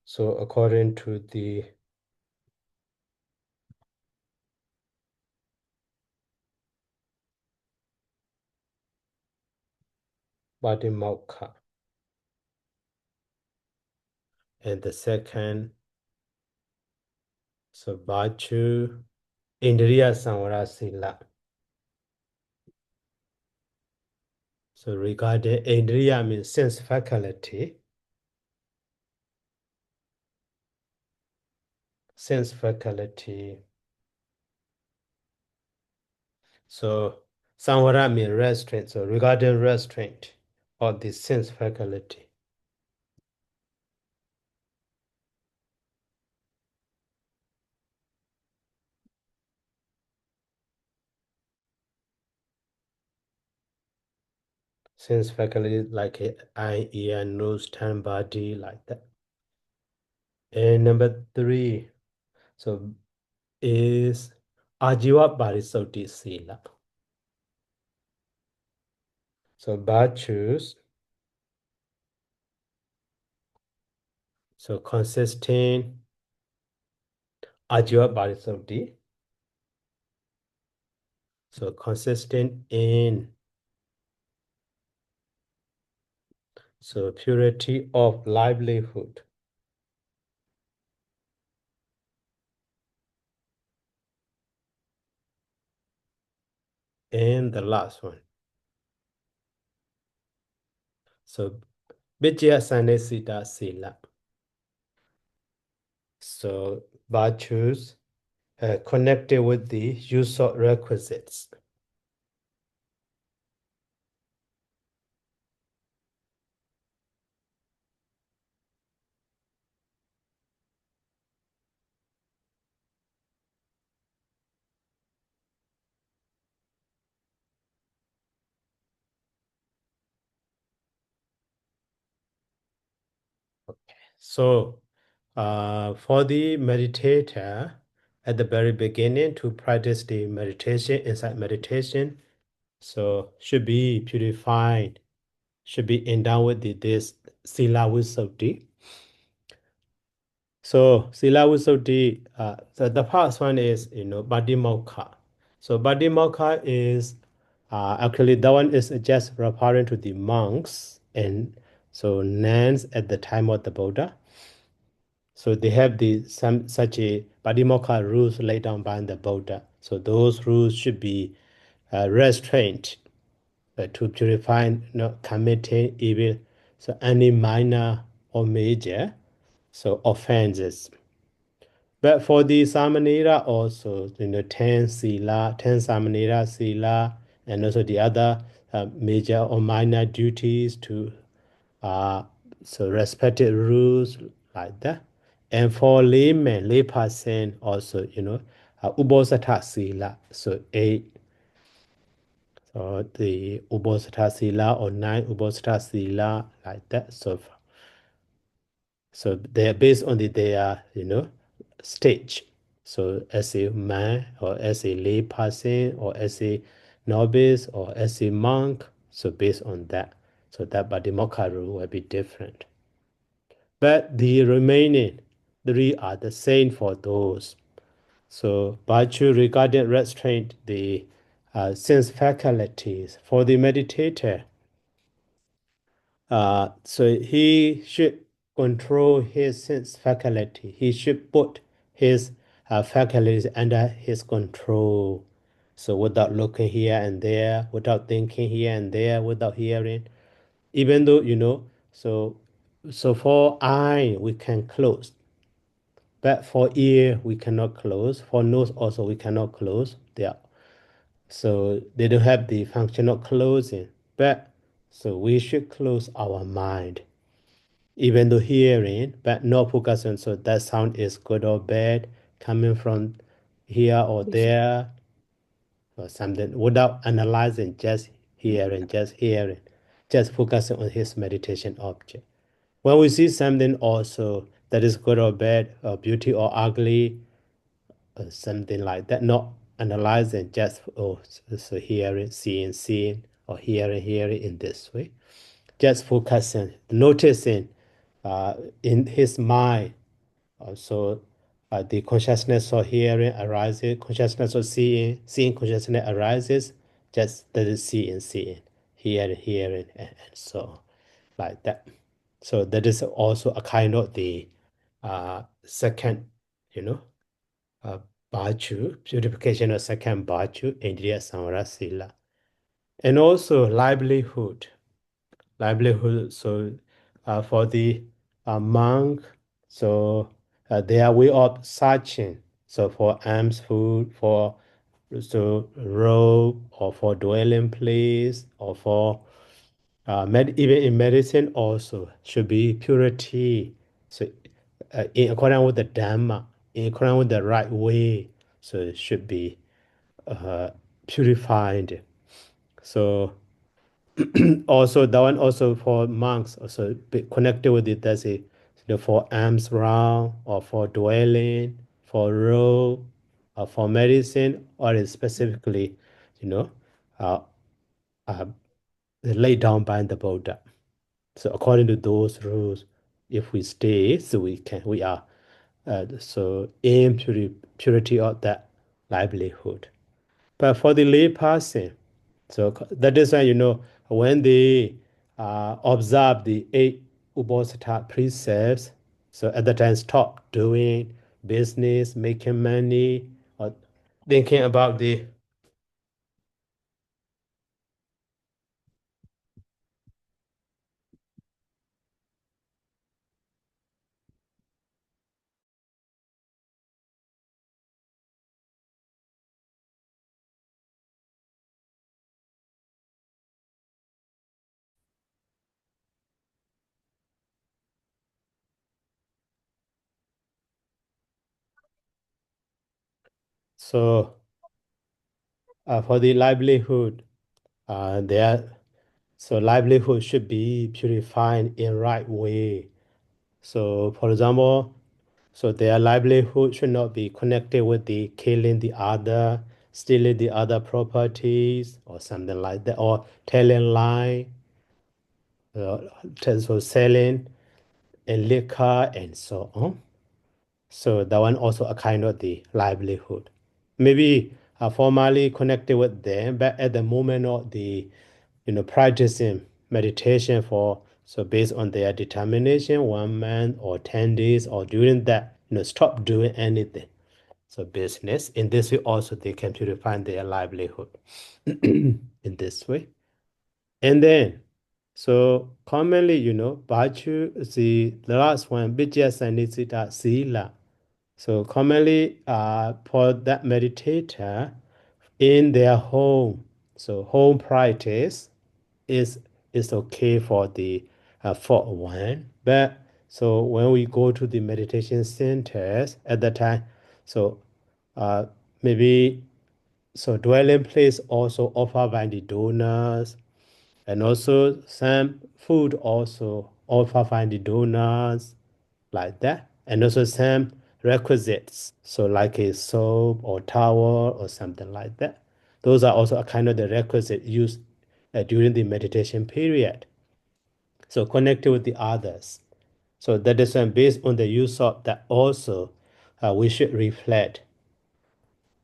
So according to the Abhidhammatthasaṅgaho. And the second, so virtue, Indriya Samvara Sila. So regarding Indriya means sense faculty. Sense faculty. So Samvara means restraint. So regarding restraint of the sense faculty. Sense faculty like eye, ear, nose, tongue, body, like that. And number 3, so is Ajiva Parisuddhi Sila. So virtues, so consisting Ajiva Parisuddhi, so consistent in so purity of livelihood. And the last one, so Vijaya Sanesita Sila. So virtues connected with the use of requisites. So for the meditator, at the very beginning to practice the meditation, inside meditation, so should be purified, should be endowed with this Sila Visuddhi. So Sila Visuddhi, so the first one is, Abhidhammatthasaṅgaho. So Abhidhammatthasaṅgaho is, actually that one is just referring to the monks and so nuns at the time of the Buddha. So they have some such a Abhidhammatthasaṅgaho rules laid down by the Buddha. So those rules should be restrained to purify, committing evil. So any minor or major, so offenses. But for the Samanera also, 10 Sila, 10 Samanera Sila, and also the other major or minor duties to so respected rules like that. And for laymen, layperson also, Ubosatha Sila, so 8. So the Ubosatha Sila or 9 Ubosatha Sila, like that. So they are based on their, stage. So as a man or as a lay person or as a novice or as a monk, so based on that. So that Abhidhammatthasaṅgaho rule will be different. But the remaining 3 are the same for those. So virtue regarding restraint, the sense faculties for the meditator. So he should control his sense faculty. He should put his faculties under his control. So without looking here and there, without thinking here and there, without hearing, even though, so for eye, we can close, but for ear, we cannot close. For nose also, we cannot close. So they don't have the function of closing. But so we should close our mind, even though hearing, but no focus on so that sound is good or bad, coming from here or Yes. there or something, without analyzing, just hearing, just focusing on his meditation object. When we see something also that is good or bad, or beauty or ugly, or something like that, not analyzing, just so hearing, seeing, or hearing in this way. Just focusing, noticing in his mind. So the consciousness of hearing arises, consciousness of seeing consciousness arises, just that is seeing, hearing, and so like that. So that is also a kind of the second, you know, uh, virtue, purification of second virtue, Indriya Samvara Sila. And also livelihood. So for the monk, so their way of searching. So for alms food, for so robe, or for dwelling place, or for even in medicine also should be purity. So in accordance with the Dhamma, in accordance with the right way, so it should be uh, purified. So also that one also for monks also connected with it. That's it. For alms round, or for dwelling, for robe, or for medicine, or is specifically, you know, uh, uh, laid down by the Buddha. So according to those rules, if we stay, so we are so in purity of that livelihood. But for the lay person, so that is why, when they observe the eight Uposatha precepts, so at the time stop doing business, making money, or thinking about the. So for the livelihood, there, so livelihood should be purified in right way. So for example, so their livelihood should not be connected with the killing the other, stealing the other properties, or something like that, or telling lie, uh, so selling and liquor and so on. So that one also a kind of the livelihood. Maybe formally connected with them, but at the moment of the, practicing meditation for, so based on their determination, 1 month or 10 days, or during that, stop doing anything. So business, in this way also they can purify their livelihood in this way. And then, so commonly, virtue, the last one, Vijaya Sanisita Sila. So commonly, for that meditator in their home, so home practice is is okay for the fourth one. But so when we go to the meditation centers at that time, so uh, maybe so dwelling place also offer by the donors, and also some food also offer by the donors, like that, and also some requisites, so like a soap or towel or something like that. Those are also a kind of the requisite used during the meditation period. So connected with the others. So that is based on the use of that also we should reflect.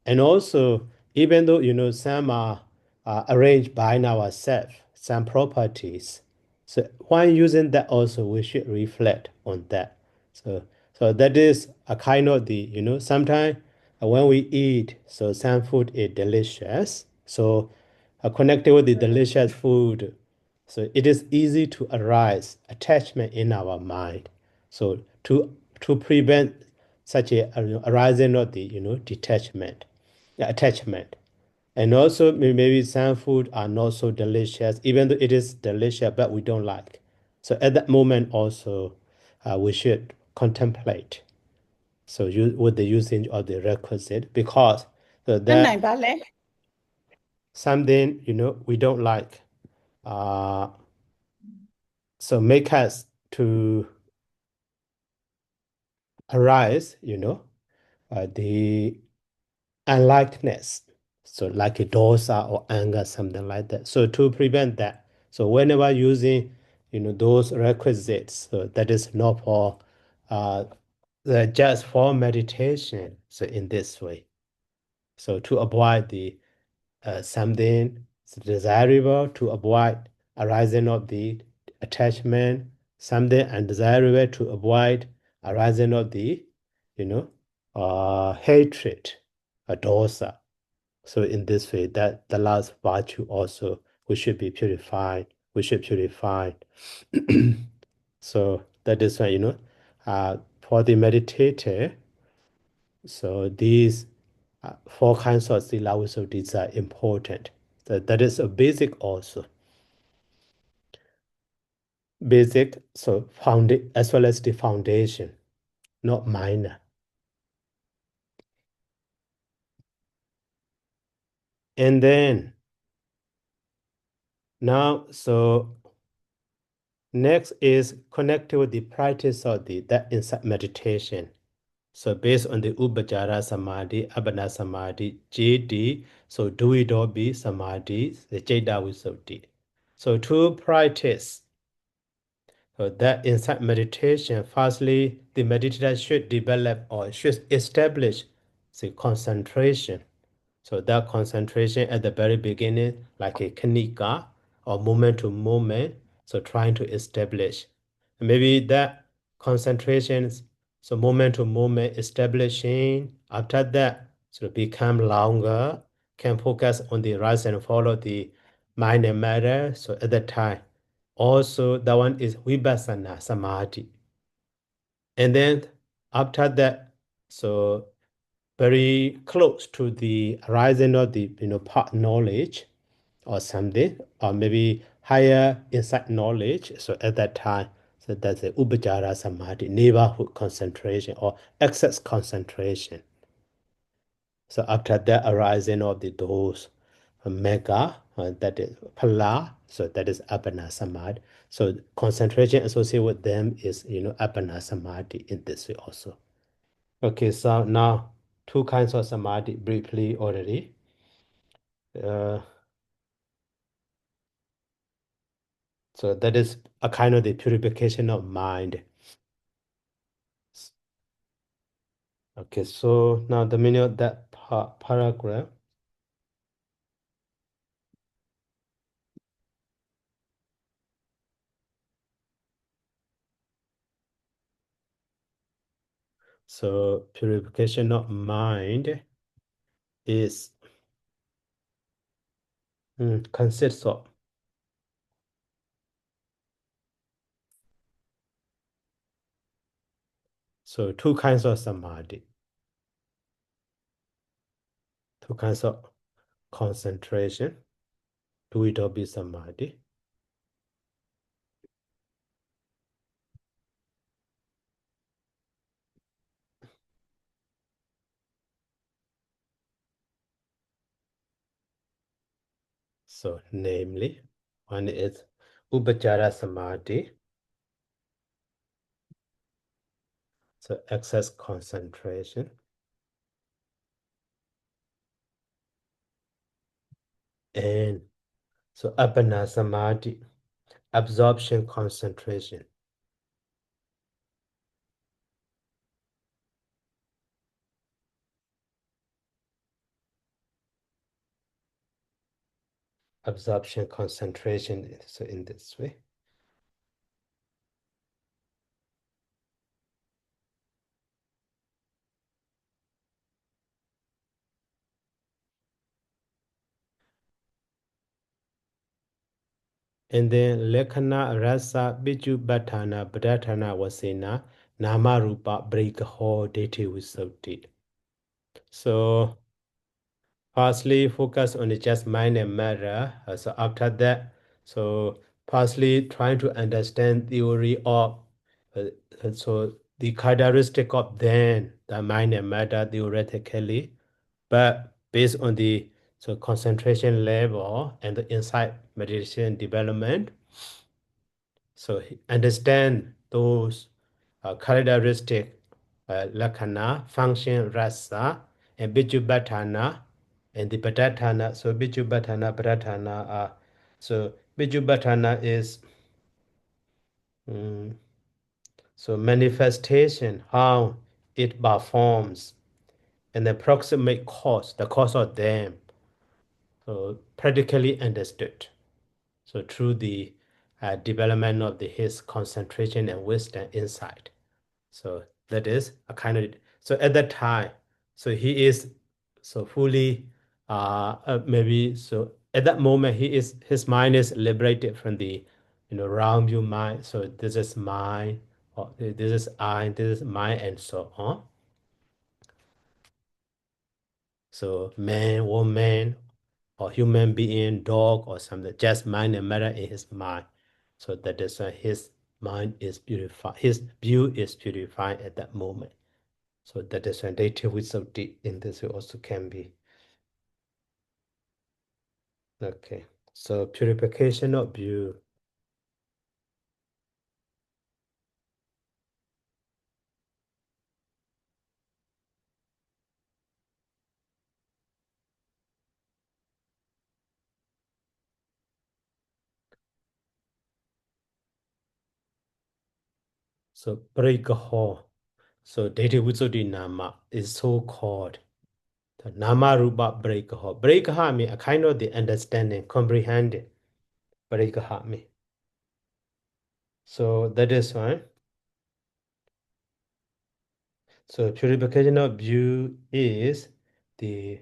And also, even though some are arranged by ourselves, some properties. So when using that also we should reflect on that. So that is a kind of the, sometimes when we eat, so some food is delicious. So connected with the delicious food, so it is easy to arise attachment in our mind. So to prevent such a arising of the detachment, attachment. And also maybe some food are not so delicious, even though it is delicious, but we don't like. So at that moment also, we should contemplate. So with the usage of the requisite, because Cái that này bà lẽ something we don't like, so make us to arise, the unlikeness. So like a dosa or anger, something like that. So to prevent that, so whenever using, those requisites, so that is not for just for meditation. So in this way, so to avoid the something desirable, to avoid arising of the attachment, something undesirable, to avoid arising of the, hatred, a dosa. So in this way, that the last virtue also, we should be purified. We should purify. So that is why, for the meditator, so these four kinds of sila visuddhis are important. That is a basic also. Basic, so as well as the foundation, not minor. And then now, so next is connected with the practice of that insight meditation. So based on the Upajjara Samadhi, Abhidhamma Samadhi, JD, so Duidobi Samadhi, the Jada Visuddhi. So to practice that insight meditation, firstly, the meditator should develop or should establish the concentration. So that concentration at the very beginning, like a khanika or moment to moment, so trying to establish. Maybe that concentration, so moment to moment establishing, after that, so become longer, can focus on the rise and fall of the mind and matter. So at that time, also that one is vipassana samadhi. And then after that, so very close to the horizon of the part knowledge or something, or maybe higher insight knowledge. So at that time, so that's the upajjara samadhi, neighborhood concentration or excess concentration. So after that arising of those mega, that is pala, so that is apana samadhi. So concentration associated with them is apana samadhi in this way also. Okay, so now two kinds of samadhi briefly already. So that is a kind of the purification of mind. Okay, so now the meaning of that paragraph. So purification of mind is consists of so two kinds of samadhi, two kinds of concentration, Duidobi samadhi, so namely one is upajjara samadhi, so excess concentration, and so apana samadhi, absorption concentration. Absorption concentration, so in this way. And then Lekhana Rasa Visuddhibhedo Pradhana Vasena Nama Rupa Brikaho Deti Visuddhi. So firstly focus on the just mind and matter. So after that, so firstly trying to understand theory of so the characteristic of then the mind and matter theoretically, but based on the so concentration level and the insight meditation development. So understand those characteristic lakkhana, function, rasa, and Vijubhatthana, and the Padattana. So Vijubhatthana, Padattana are, so Vijubhatthana is so manifestation, how it performs, and the proximate cause, the cause of them, so practically understood. So through the development of his concentration and wisdom insight. So that is a kind of, so at that time, so he is so fully, maybe, so at that moment, his mind is liberated from the, round view mind. So this is mine, or this is I, this is mine, and so on. So man, woman, or human being, dog, or something, just mind and matter in his mind. So that is why his mind is purified, his view is purified at that moment. So that is when data without deep in this also can be. Okay. So purification of view. So breakaho. So data without nama is so called the nama rupa breakaho. Breakaha means a kind of the understanding, comprehending. Breakaha means. So that is why. So purification of view is the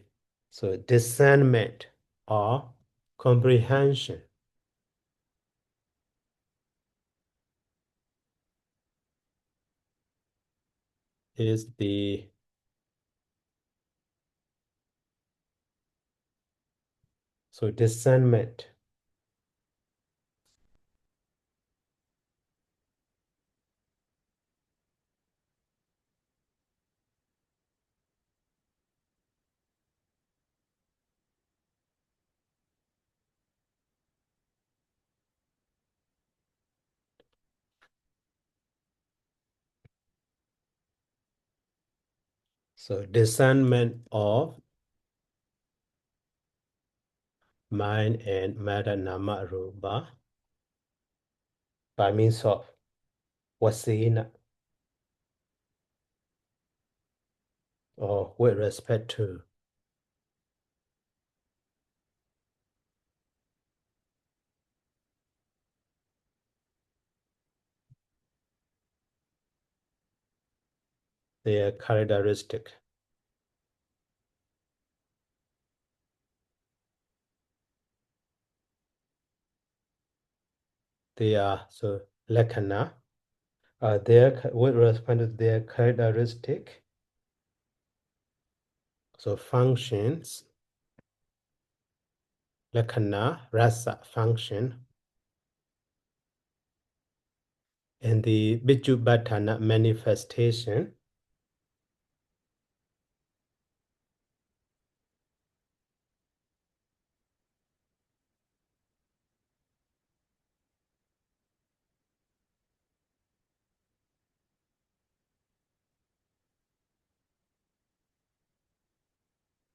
so discernment or comprehension is the so discernment. So discernment of mind and matter nama rupa by means of wasina or with respect to their characteristic. They are so lakkhana, with respect to their characteristic, so functions, lakkhana, rasa function, and the Vijubhatthana manifestation.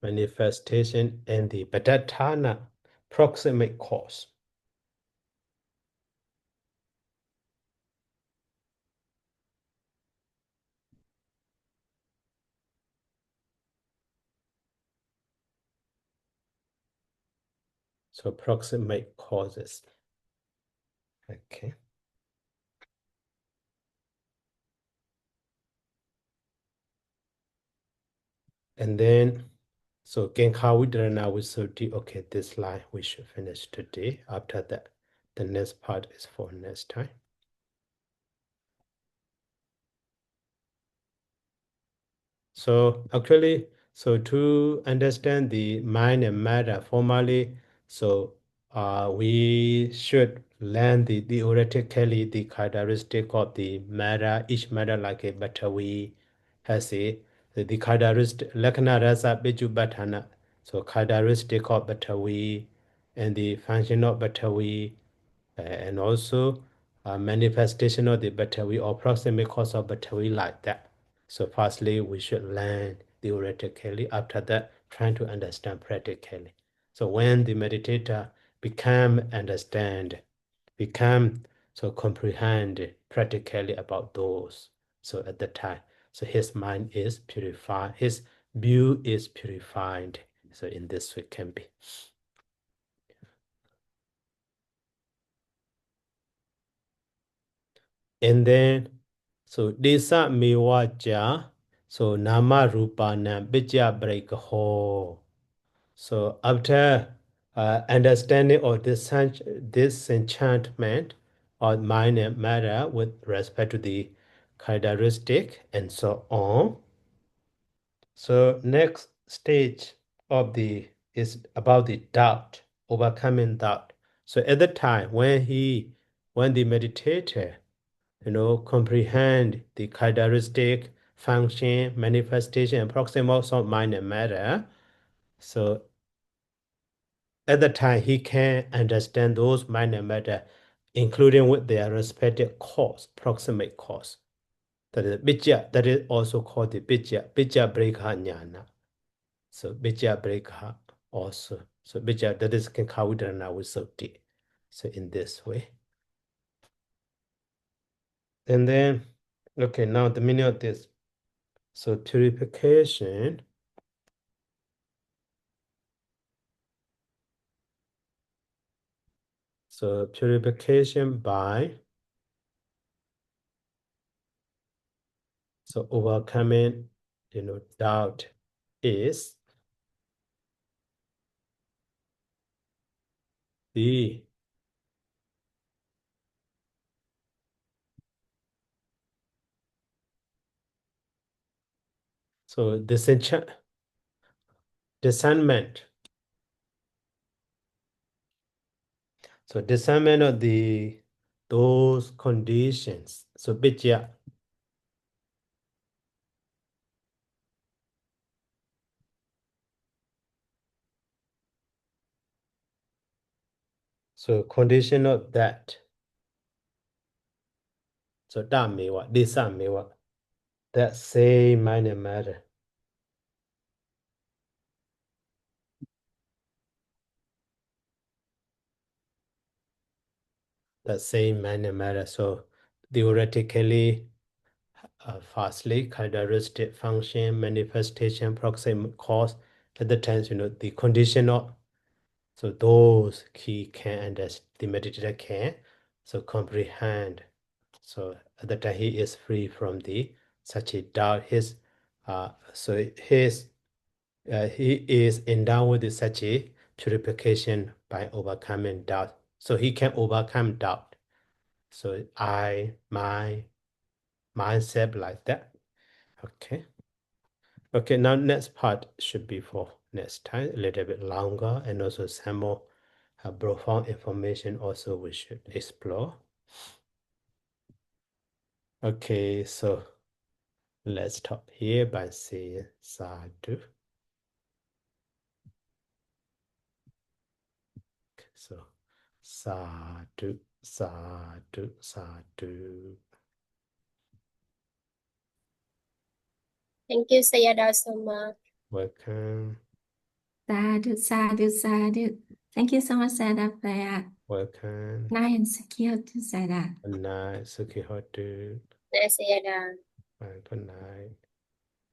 Manifestation and the Padattana proximate cause. So proximate causes. Okay. And then, so Genkha Vidarana Visuddhi, okay, this line we should finish today. After that, The next part is for next time. So actually, so to understand the mind and matter formally, so we should learn theoretically the characteristic of the matter, each matter like a battery has the characteristic lakkhana rasa piccupaṭṭhāna. So characteristic of battery and the function of battery and also manifestation of the battery or proximate cause of battery like that. So firstly, we should learn theoretically. After that, trying to understand practically. So when the meditator so comprehend practically about those. So at the time, so his mind is purified, his view is purified. So in this way can be. And then, so desa mewaja, so nama rupa nam bija breakaho. So after understanding of this enchantment of mind and matter with respect to the characteristic and so on. So next stage of is about the doubt, overcoming doubt. So at the time when the meditator comprehend the characteristic, function, manifestation, and proximal of mind and matter. So at the time, he can understand those mind and matter, including with their respective cause, proximate cause. That is Vijja, that is also called the Vijja Breka Jnana. So Vijja Breka also. So Vijja, that is Kankhavidarana Visuddhi. So in this way. And then, okay, now the meaning of this. So purification. So purification by overcoming doubt is the discernment. So discernment of those conditions. So Vijja. So condition of that. So Dhammewa, Disamewa. That same mind and matter. That same mind and matter. So theoretically, firstly, characteristic, function, manifestation, proximate cause. At the times, the condition of, so those key can understand, the meditator can, so comprehend. So at the time he is free from such a doubt. He is endowed with such a purification by overcoming doubt. So he can overcome doubt. So my mindset like that. Okay. Okay, now next part should be for next time, a little bit longer, and also some more profound information also we should explore. Okay, so let's stop here by saying sadhu. So sadhu, sadhu, sadhu. Thank you, Sayadaw, so much. Welcome. Sadhu, sadhu, sadhu. Thank you so much, Sayadaw, for that. Welcome. Nice and secure to Sayadaw. Good night, Sukhi Hotu. Nice, Sayadaw. Good night.